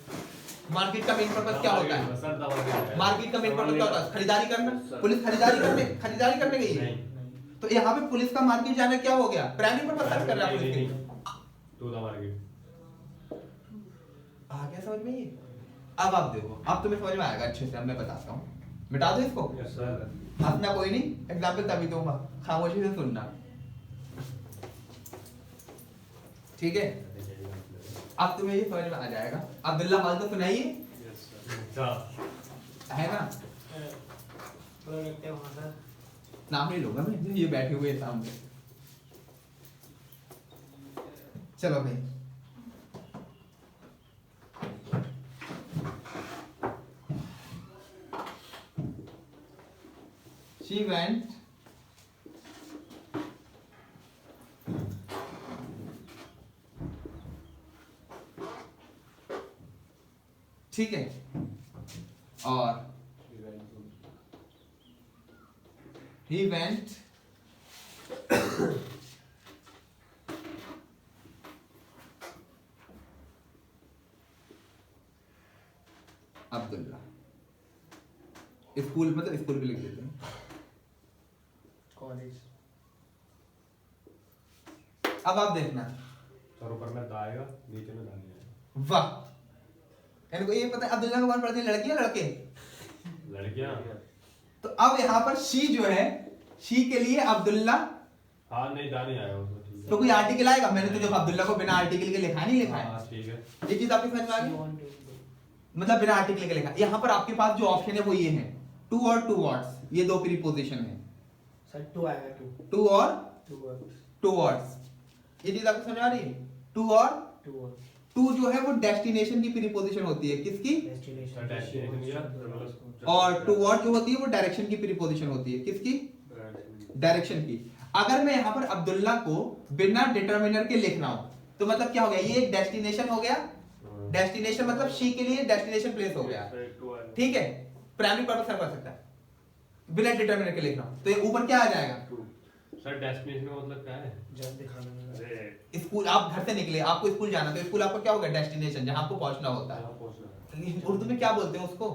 मार्केट का मेन पर्पस क्या होता है? सर दवा देना है। मार्केट का मेन पर्पस क्या होता है? खरीदारी करना। पुलिस खरीदारी करने गई है। नहीं। तो यहाँ पे पुलिस का मार्केट जाना क्या हो गया? प्राइमरी पर्पस सर्व कर रहा है पुलिस के लिए। To the market. आ गया समझ में ये? अब आप देखो, अब तुम्हें समझ में आएगा अच्छे से। अब मैं बताता हूँ, मिटा दो इसको। Yes sir. हंसना कोई नहीं, एग्जाम्पल तभी दूंगा, खामोशी से सुनना, ठीक है? अब तुम्हें ये समझ में आ जाएगा। अब्दुल्ला हाल तो सुनाइए, Yes sir. अच्छा। है ना? तो देखते हैं वहाँ सर। नाम नहीं लूंगा मैं, ये बैठे हुए हैं सामने। चलो भाई, she went ठीक है, और he went अब्दुल्ला। स्कूल मतलब स्कूल भी लिख देते हैं। कॉलेज। अब आप देखना, सर ऊपर में दा आएगा, नीचे में दा नहीं आएगा। वाह, इनको ये पता है अब्दुल्ला को कौन पढ़ती है, लड़की या लड़के? लड़कियां। तो अब यहाँ पर शी जो है, शी के लिए अब्दुल्ला, हाँ नहीं दा नहीं आएगा उसमें, ठीक है। तो कोई आर्टिकल आएगा? मैंने तो जब अब्दुल्ला को बिना आर्टिकल के लिखा नहीं लिखा है। हाँ ठीक है। ये चीज आपकी समझ में आ गई? मतलब बिना आर्टिकल के लिखा। यहाँ पर आपके पास जो ऑप्शन है वो ये है, टू और टू वर्ड्स, ये दो प्रीपोजिशन है। सर टू आएगा, टू। टू और टू वर्ड। टू वर्ड्स, ये चीज आपको समझ आ रही है? टू और टू वर्ड। टू जो है वो डेस्टिनेशन की प्रीपोजिशन होती है, किसकी? सर डेस्टिनेशन या मतलब और टू वर्ड जो होती है वो डायरेक्शन की प्रीपोजिशन होती है, किसकी? डायरेक्शन की। अगर मैं यहाँ पर अब्दुल्ला को बिना डिटरमिनर के लिखना हो तो मतलब क्या हो गया? ये एक डेस्टिनेशन हो गया। डेस्टिनेशन मतलब शी के लिए डेस्टिनेशन प्लेस हो गया, ठीक है? प्राइमरी पर्पस सर्व कर सकता है बिना डिटरमिनर के लिखना हो, तो ये ऊपर क्या आ जाएगा? सर डेस्टिनेशन का मतलब क्या है? जब दिखाना है। अरे स्कूल, आप घर से निकले, आपको स्कूल जाना, तो स्कूल आपका क्या होगा? डेस्टिनेशन, जहां आपको पहुंचना होता है। कहाँ पहुंचना है? उर्दू में क्या बोलते हैं उसको?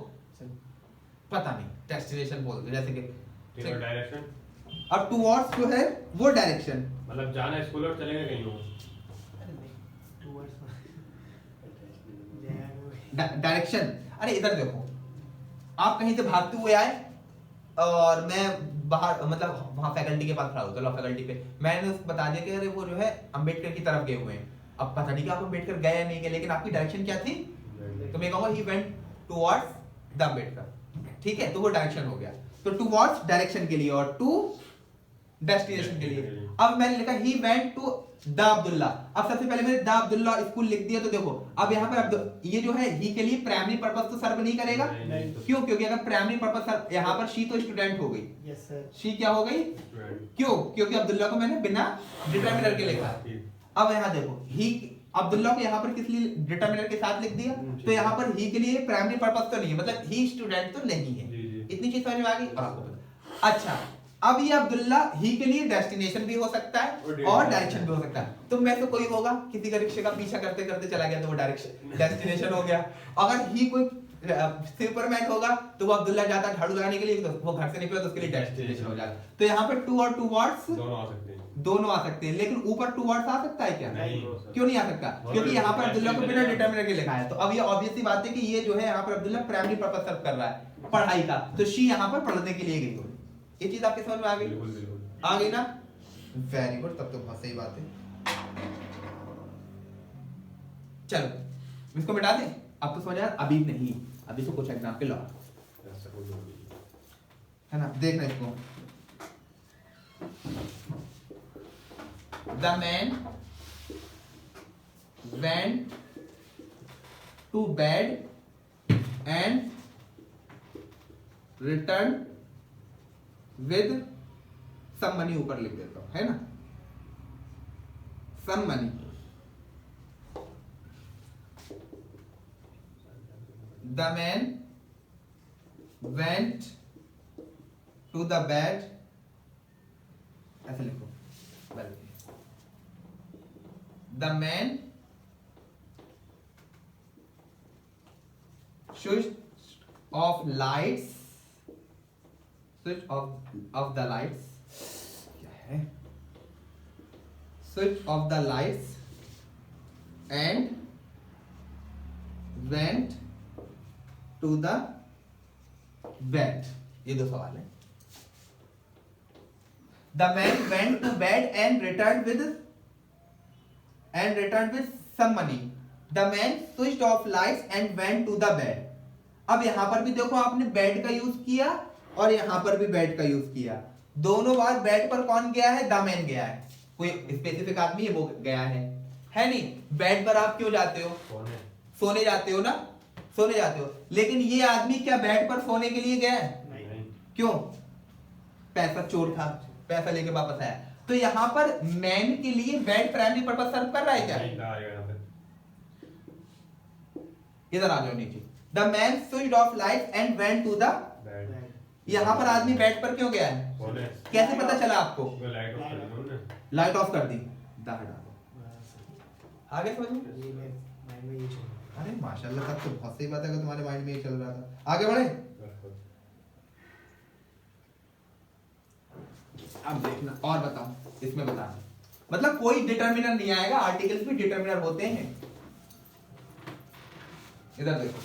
पता नहीं, डेस्टिनेशन बोलते हैं, जैसे ठीक है, कि। डायरेक्शन। अब टुवर्ड्स जो है वो डायरेक्शन, मतलब जाना है स्कूल और चलेंगे कहीं और। अरे नहीं, टू वर्ड्स। डायरेक्शन। अरे इधर देखो, आप कहीं से भागते हुए आए और मैं बाहर, मतलब वहां फैकल्टी के पास खड़ा हूं, लॉ फैकल्टी पे, मैंने उसको बता दिया कि अरे वो जो है अंबेडकर की तरफ गए हुए हैं। अब पता नहीं कि आप अंबेडकर गए या नहीं गए, लेकिन आपकी डायरेक्शन क्या थी? तो मैं कहूंगा he went towards the Ambedkar, ठीक है? तो वो डायरेक्शन हो गया। तो टुवर्ड्स डायरेक्शन के लिए और टू डेस्टिनेशन के लिए। अब मैंने लिखा he went to the Abdullah. अब सबसे पहले मैंने द अब्दुल्ला स्कूल लिख दिया, तो देखो अब यहाँ पर ये जो है ही के लिए प्राइमरी पर्पस तो सर्व नहीं करेगा। नहीं, तो क्यों? क्योंकि अगर प्राइमरी पर्पस, यहाँ पर शी तो स्टूडेंट हो गई, यस सर। शी क्या हो गई? स्टूडेंट। क्यों? क्योंकि अब्दुल्ला को मैंने बिना डिटरमिनर के लिखा। अब यहाँ देखो, ही अब्दुल्ला को यहाँ पर किस लिए डिटरमिनर के साथ लिख दिया? तो यहाँ पर ही के लिए प्राइमरी पर्पस तो नहीं है, मतलब ही स्टूडेंट तो नहीं है। जी, जी। इतनी चीज समझ में आ गई? अब आपको पता। अच्छा, अब ये अब्दुल्ला ही के लिए डेस्टिनेशन भी हो सकता है और डायरेक्शन भी हो सकता है। तो मैं तो कोई होगा, किसी का रिक्शे का पीछा करते करते चला गया तो वो डायरेक्शन डेस्टिनेशन हो गया। अगर ही कोई सुपरमैन होगा तो वो अब्दुल्ला जाता झाड़ू लगाने के लिए, तो वो घर से निकला तो उसके लिए डेस्टिनेशन हो जाता। तो यहाँ पे टू और टू वर्ड्स दोनों आ सकते हैं। दोनों आ सकते हैं, लेकिन ऊपर टू वर्ड्स आ सकता है क्या? नहीं। क्यों नहीं आ सकता? क्योंकि यहाँ पर अब्दुल्ला को बिना डिटरमिनर के लिखा है। तो अब ये ऑब्वियस सी बात है कि ये जो है यहाँ पर अब्दुल्ला प्राइमरी पर्पस सर्व कर रहा है, पढ़ाई का। तो शी यहाँ पर पढ़ने के लिए गई होगी। ये चीज आपके समझ में आ गई? बिल्कुल बिल्कुल आ गई ना? वेरी गुड, तब तो बहुत सही बात है। चलो इसको मिटा दें। अब तो समझ आया? अभी नहीं, अभी तो कुछ एग्जाम्पल और ऐसा कोई नहीं है ना, देखना इसको। The man went to bed and return with some money, ऊपर लिख देता हूं, है ना? Some money. The man went to the bed ऐसे लिखो, the man switch off lights, switch off the lights, क्या है, switch off the lights and went to the bed. ये दो सवाल है। The man went to bed and return with some money. The man switched off lights and went to the bed. अब यहां पर भी देखो आपने बेड का यूज किया और यहां पर भी बेड का यूज किया। दोनों बार बेड पर कौन गया है? द मैन गया है। कोई स्पेसिफिक आदमी है वो गया है नहीं। बेड पर आप क्यों जाते हो? सोने जाते हो ना, सोने जाते हो। लेकिन ये आदमी क्या बेड पर सोने के लिए गया है? नहीं। क्यों? पैसा चोर था, पैसा लेके वापस आया। तो यहां पर मैन के लिए बेड प्राइमरी पर्पस सर्व कर रहा है क्या? इधर आ जाओ नीचे। The man switched off light and went to the, यहां पर आदमी बेड पर क्यों गया है? कैसे पता चला आपको? लाइट ऑफ कर दी, दाह डालो। आगे समझ में? अरे माशाल्लाह, तब तो बहुत सही बात है कि तुम्हारे माइंड में ये चल रहा था। आगे बढ़े। अब देखना और बताओ, इसमें बता, मतलब कोई डिटरमिनर नहीं आएगा, आर्टिकल्स भी डिटरमिनर होते हैं। इधर देखो,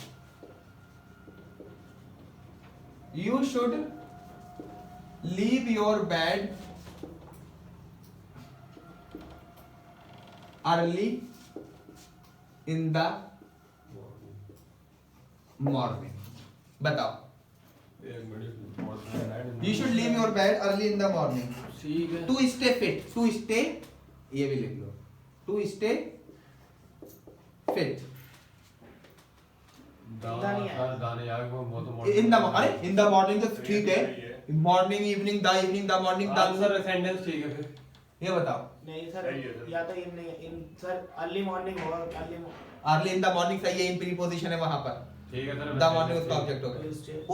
you should leave your bed early in the morning. बताओ, you should leave your bed early in the morning to stay fit. To stay, ये भी लिख लो, to stay fit in the, अरे इन द मॉर्निंग तो ठीक है, morning evening the morning sir sentence ठीक है फिर। ये बताओ। नहीं सर, या तो इन नहीं, इन सर अर्ली मॉर्निंग होगा, अर्ली इन द मॉर्निंग सही है, इन प्रीपोजिशन है वहां पर। ठीक है सर, द मॉर्निंग उसका ऑब्जेक्ट होगा।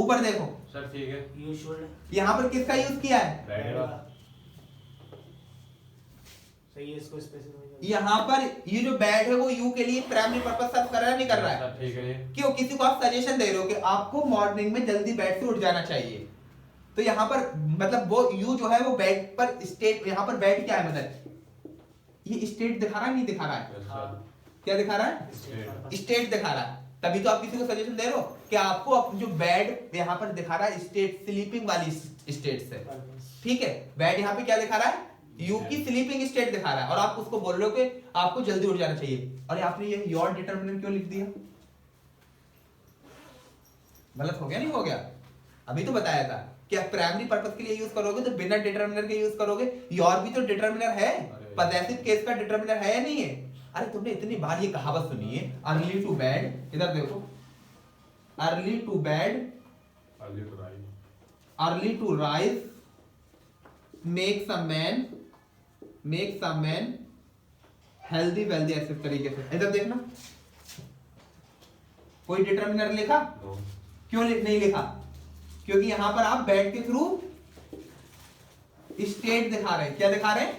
ऊपर देखो सर, ठीक है। यू शुड, यहाँ पर किसका यूज किया है? सही है, इसको स्पेसिफाई यहाँ पर ये जो बैड है वो यू के लिए प्राइमरी पर्पस सर्व कर रहा है, नहीं कर रहा है? ठीक है। क्यों? किसी को आप सजेशन दे रहे हो कि आपको मॉर्निंग में जल्दी बेड से उठ जाना चाहिए, तो यहाँ पर मतलब वो यू जो है वो बेड पर स्टेट, यहाँ पर बेड क्या है, मतलब ये स्टेट दिखा रहा है, नहीं दिखा रहा है? क्या दिखा रहा है? स्टेट दिखा रहा है। तभी तो आप किसी को सजेशन दे रहे हो कि आपको जो बेड यहाँ पर दिखा रहा है स्टेट, स्लीपिंग वाली स्टेट से, ठीक है? बेड यहाँ पे क्या दिखा रहा है? यू की स्लीपिंग स्टेट दिखा रहा है, और आप उसको बोल रहे हो कि आपको जल्दी उठ जाना चाहिए। और आपने ये योर डिटरमिनेंट क्यों लिख दिया? गलत हो गया, नहीं हो गया? अभी तो बताया था कि आप प्राइमरी पर्पस के लिए यूज करोगे तो बिना डिटरमिनर के यूज करोगे। योर भी तो डिटरमिनर है, पॉसेसिव केस का डिटरमिनर है या नहीं है? अरे तुमने इतनी बार ये कहावत सुनी है, अर्ली टू बेड। इधर देखो, early to bed, early to rise, makes a man healthy wealthy, ऐसे तरीके से। इधर देखना, कोई डिटरमिनर लिखा? क्यों नहीं लिखा? क्योंकि यहां पर आप बेड के थ्रू स्टेट दिखा रहे हैं। क्या दिखा रहे हैं?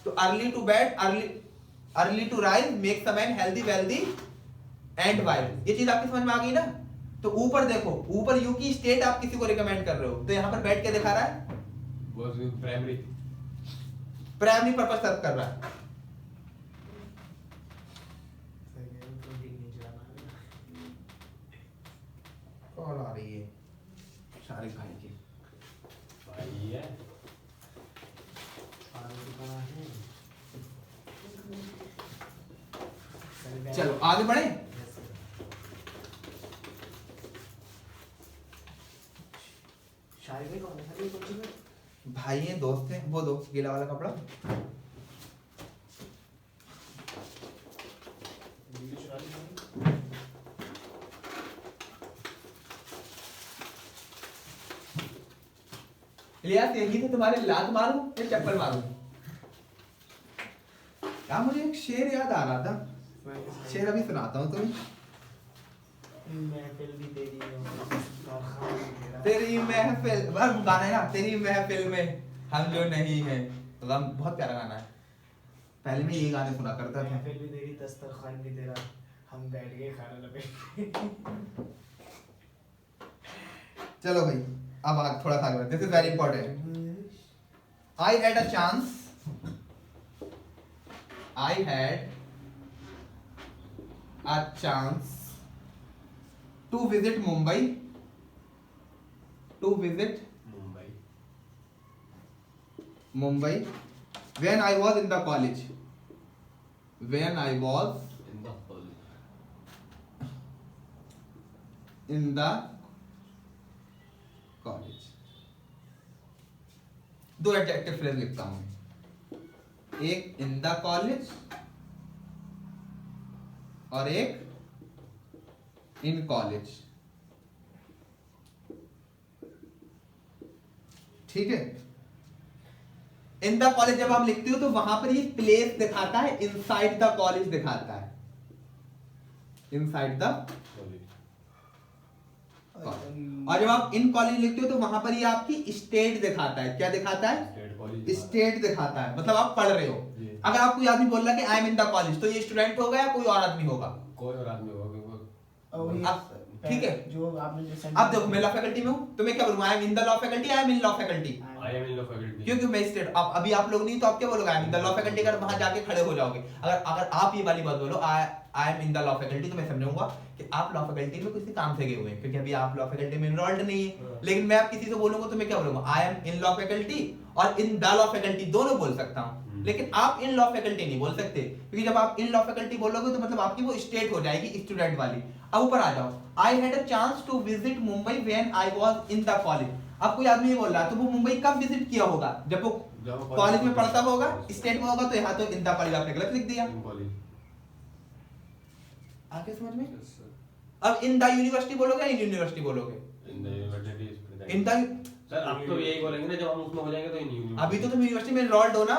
तो early to bed, early to rise, makes a man healthy wealthy and wise. ये चीज आपकी समझ में आ गई ना? तो ऊपर देखो, ऊपर यू की स्टेट आप किसी को रिकमेंड कर रहे हो, तो यहां पर बेड क्या दिखा रहा है? प्राइमरी पर्पस सर्व कर रहा है। कॉल आ रही है शारिक भाई की। भाई है चलो आगे बढ़े। शायद कौन है ये कुछ में भाई हैं, दोस्त हैं, वो दो गीला वाला कपड़ा। इलियास, यही से तुम्हारे लात मारूं या चप्पल मारूं? क्या, मुझे एक शेर याद आ रहा था, शेर अभी सुनाता हूँ तुम्हें। महफिल भी तेरी तेरी महफिल, गाना है ना, तेरी महफिल में हम जो नहीं है बहुत प्यारा गाना है, पहले मैं ये गाने सुना करता था। महफिल भी तेरी दस्तरखान भी तेरा, हम बैठ गए खाना लपेट। चलो भाई अब थोड़ा सा आगे, this is very important. I had a chance to visit Mumbai when I was in the college. When I was in the college. दो एडजेक्टिव फ्रेज लिखता हूं, एक इन द कॉलेज और एक इन कॉलेज। ठीक है, इन द कॉलेज जब आप लिखते हो तो वहां पर ये प्लेस दिखाता है, इनसाइड द कॉलेज दिखाता है, इनसाइड द और जब आप इन कॉलेज लिखते हो तो वहां पर ये आपकी स्टेट दिखाता है। क्या दिखाता है? स्टेट दिखाता है, मतलब आप पढ़ रहे हो। अगर आप कोई आदमी बोल रहा है कि I am in the college, तो ये स्टूडेंट होगा या कोई और आदमी होगा? कोई और आदमी होगा। ठीक है, जो आपने अब देखो मैं लॉ फैकल्टी में हूं, तो मैं क्या बोलूंगा? I am in the law faculty, I am in law faculty. क्योंकि मैं स्टेट, अब अभी आप लोग नहीं तो आप क्या बोलोगे? I am in the law faculty. अगर वहां जाके खड़े हो जाओगे, अगर आप ये वाली बात बोलो I am in the law faculty, तो मैं समझूंगा कि आप लॉ फैकल्टी में किसी काम से गए हुए हैं, क्योंकि अभी आप लॉ फैकल्टी में इनरोल्ड नहीं है। लेकिन मैं आप किसी से बोलूंगा तो मैं क्या बोलूंगा? I am in law faculty और इन द लॉ फैकल्टी दोनों बोल सकता हूं, लेकिन आप इन लॉ फैकल्टी नहीं बोल सकते, क्योंकि जब आप इन लॉ फैकल्टी बोलोगे तो मतलब आपकी वो स्टेट हो जाएगी स्टूडेंट वाली। अब ऊपर आ जाओ, I had a chance to visit Mumbai when I was in the college. अब कोई आदमी ये बोल रहा है तो वो मुंबई कब विजिट किया होगा? जब वो कॉलेज में पढ़ता होगा, स्टेट में होगा, तो यहाँ तो इन द कॉलेज आपने गलत लिख दिया। आगे समझ में? अब इन द यूनिवर्सिटी बोलोगे या इन यूनिवर्सिटी बोलोगे? इन द सर आप तो यही बोलेंगे ना, जब हम उसमें हो जाएंगे तो इन यूनिवर्सिटी। अभी तो तुम यूनिवर्सिटी में एनरोल्ड हो ना,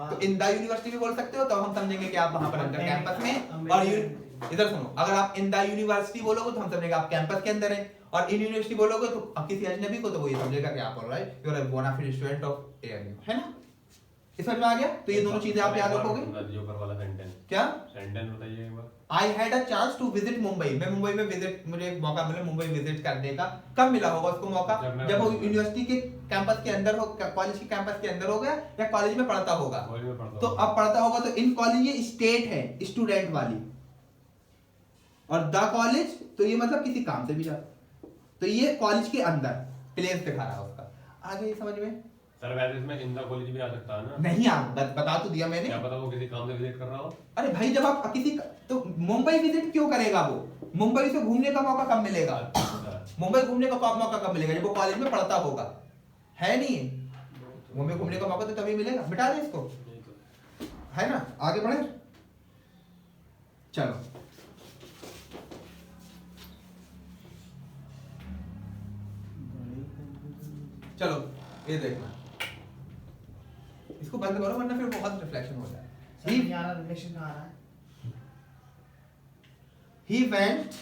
तो इन द यूनिवर्सिटी भी बोल सकते हो, तो हम समझेंगे कि आप वहां पर अंदर कैंपस में। और इधर सुनो, अगर आप इन द यूनिवर्सिटी बोलोगे तो हम समझेंगे आप कैंपस के अंदर है, और इन यूनिवर्सिटी बोलोगे तो किसी अजनबी को तो वो ये समझेगा कि आप all right you are a bona fide student of ARU, है ना? इस समझ में आ गया? तो ये दोनों चीजें आप याद रखोगे। जो ऊपर वाला सेंटेंस, क्या सेंटेंस बताइए एक बार। I had a chance to visit Mumbai, मैं मुंबई में विजिट, मुझे एक मौका मिला मुंबई विजिट करने का। कब मिला होगा उसको मौका? जब वो यूनिवर्सिटी के कैंपस के अंदर हो, कॉलेज के कैंपस के अंदर हो गया, या कॉलेज में पढ़ता होगा। तो अब पढ़ता होगा तो इन कॉलेज ये स्टेट है, स्टूडेंट वाली, और द कॉलेज तो ये मतलब किसी काम से भी जाता, तो ये कॉलेज के अंदर प्लेस दिखा रहा है उसका। आगे समझ में? सर वैसे इसमें इन द कॉलेज भी आ सकता है ना? नहीं आ, बता तो दिया मैंने। क्या पता वो किसी काम से विजिट कर रहा हो। अरे भाई जब आप किसी तो मुंबई विजिट क्यों करेगा वो? मुंबई से घूमने का मौका कब मिलेगा? मुंबई घूमने का मौका कब मिलेगा? जब वो कॉलेज में पढ़ता होगा, है नहीं? मुंबई घूमने का मौका तो तभी मिलेगा। मिटा दे इसको, है ना? आगे बढ़े, चलो। चलो ये देखना, इसको बंद करो वरना फिर बहुत रिफ्लेक्शन हो जाए। रिलेशन कहाँ आ रहा है? He went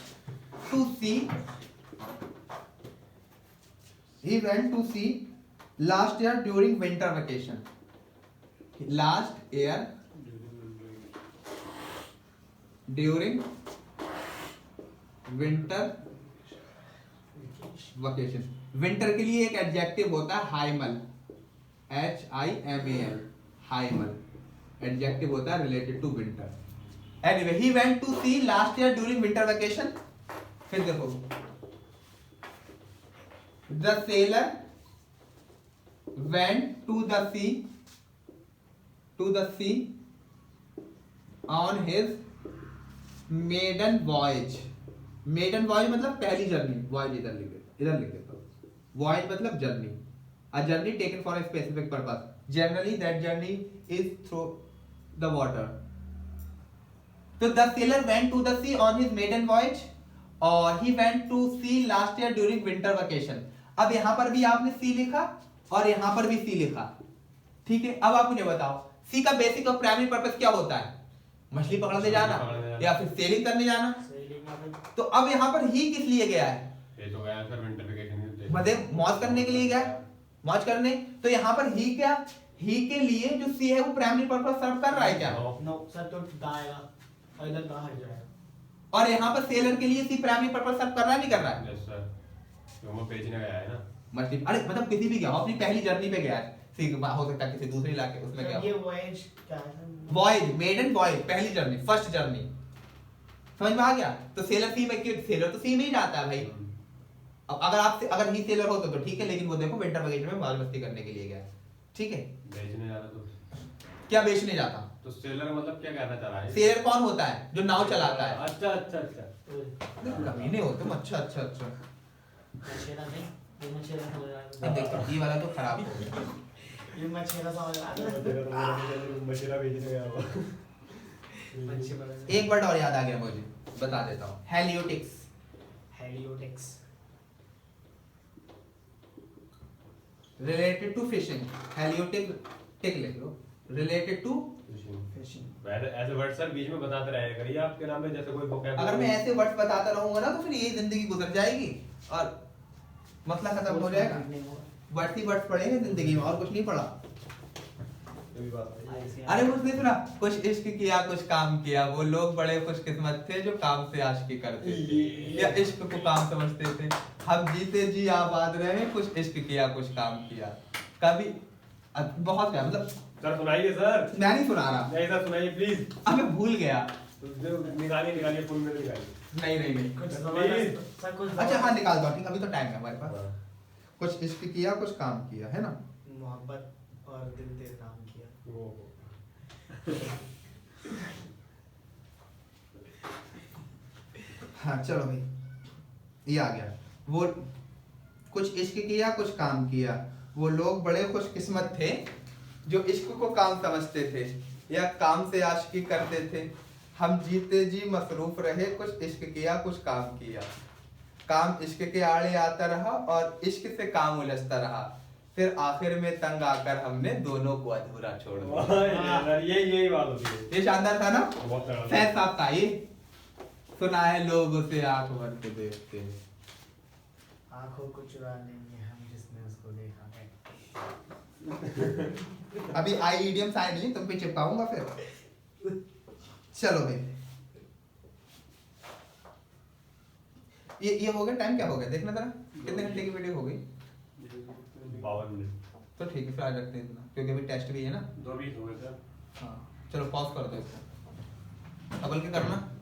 to see last year during winter vacation. Last year during winter vacation. Winter के लिए एक एडजेक्टिव होता है हाइमल, HIMAL, हाइमल एडजेक्टिव होता है related to winter. Anyway, he went to sea last year during winter vacation. फिर देखो, the sailor went to the sea on his maiden voyage. Maiden voyage मतलब पहली जर्नी, voyage इधर लिख देता हूँ। Voyage मतलब journey, a journey taken for a specific purpose. Generally, that journey is through the water. So the sailor went to the sea on his maiden voyage, और he went to sea last year during winter vacation. अब यहाँ पर भी आपने sea लिखा और यहाँ पर भी sea लिखा, ठीक है? अब आप मुझे बताओ, sea का बेसिक और प्राइमरी पर्पस क्या होता है? मछली पकड़ने जाना या फिर सेलिंग करने जाना। तो अब यहाँ पर ही किस लिए गया है? ये तो गया सर विंटर वेकेशन, मतलब मौज करने के लिए गया, मौज करने। तो यहाँ पर ही क्या? ही के लिए जो सी है वो प्राइमरी पर्पस सर्व कर रहा है क्या? नो सर, तो दाएगा और इधर दा हट जाएगा। और यहाँ पर सेलर के लिए सी प्राइमरी पर्पस सर्व कर रहा है नहीं कर रहा है? यस सर, तो मैं बेचने गया है ना। अरे मतलब किसी भी गया हो, अपनी पहली जर्नी पे गया है, सी हो सकता है किसी दूसरे इलाके उसमें गया ये हो। वॉयज क्या है? वॉयज, मेडन वॉयज, पहली जर्नी, फर्स्ट जर्नी, समझ में आ गया? तो सेलर सी में, सेलर तो सी में ही जाता है भाई। अब अगर ही सेलर हो तो ठीक है, लेकिन वो देखो विंटर वेकेशन में मौज मस्ती करने के लिए गया, ठीक है? बेचने जाना तो क्या बेचने जाता? तो सेलर मतलब क्या कहना चाह रहा है? सेलर कौन होता है? जो नाव चलाता है। अच्छा अच्छा अच्छा। कमीने हो तुम। अच्छा अच्छा अच्छा। मछेरा नहीं, ये मछेरा समझ रहा अब है। देखो ये वाला तो खराब हो गया। ये मछेरा समझ रहा है। मछेरा बेचने गया हुआ। एक वर्ड और याद आ गया मुझे, बता देता हूँ। हेलियोटिक्स। हेलियोटिक्स रिलेटेड टू फिशिंग। हेलियोटिक टिक लिख लो, रिलेटेड टू फिशिंग। फिशिंग। ऐसे वर्ड सर बीच में बताते रहे करिए आपके नाम में, जैसे कोई vocabulary- अगर मैं ऐसे वर्ड्स बताता रहूंगा ना तो फिर यही जिंदगी गुजर जाएगी और मसला खत्म हो जाएगा। वर्ड्स ही वर्ड्स पढ़े हैं जिंदगी में, और कुछ नहीं पढ़ा। ये भी बात है। अरे उसने सुना, कुछ इश्क किया कुछ काम किया, वो लोग बड़े खुशकिस्मत थे जो काम से आशिकी करते थे या इश्क को काम समझते थे। हम जीते जी आबाद रहे, कुछ इश्क किया कुछ काम किया। कभी बहुत है मतलब। सर सुनाइए सर। मैं नहीं सुना रहा, नहीं सर सुनाइए प्लीज। अब मैं भूल गया। तो निकालिए फोन में निकालिए। नहीं। कुछ Please। सर कुछ अच्छा हाँ निकाल दो, ठीक, अभी तो टाइम है हमारे पास। कुछ इश्क किया कुछ काम किया, है ना? मोहब्बत और दिल तेरे नाम किया। ओहो। हाँ चलो भाई, ये आ गया। वो कुछ इश्क किया कुछ काम किया, वो लोग बड़े खुशकिस्मत थे जो इश्क को काम समझते थे या काम से आशिकी करते थे। हम जीते जी मसरूफ रहे, कुछ इश्क किया कुछ काम किया। काम इश्क के आड़े आता रहा और इश्क से काम उलझता रहा, फिर आखिर में तंग आकर हमने दोनों को अधूरा छोड़ दिया। यही बात होती है। ये शानदार था ना? बहुत तगड़ा था। फैज साहब का ये सुना है, लोग उसे आंख भर के देखते हैं। आंखों को चुरा लेंगे हम जिसने उसको देखा है। अभी आई इडियम्स आए नहीं, तुम पे चिपकाऊंगा फिर। चलो भाई, ये हो गया। टाइम क्या हो गया देखना जरा, कितने घंटे की वीडियो हो गई? 52 मिनट। तो ठीक है, फिर आज रखते हैं इतना, क्योंकि अभी टेस्ट भी है ना। 2 20 हो गए सर। हाँ चलो पॉज कर दो इसको। अबल के करना।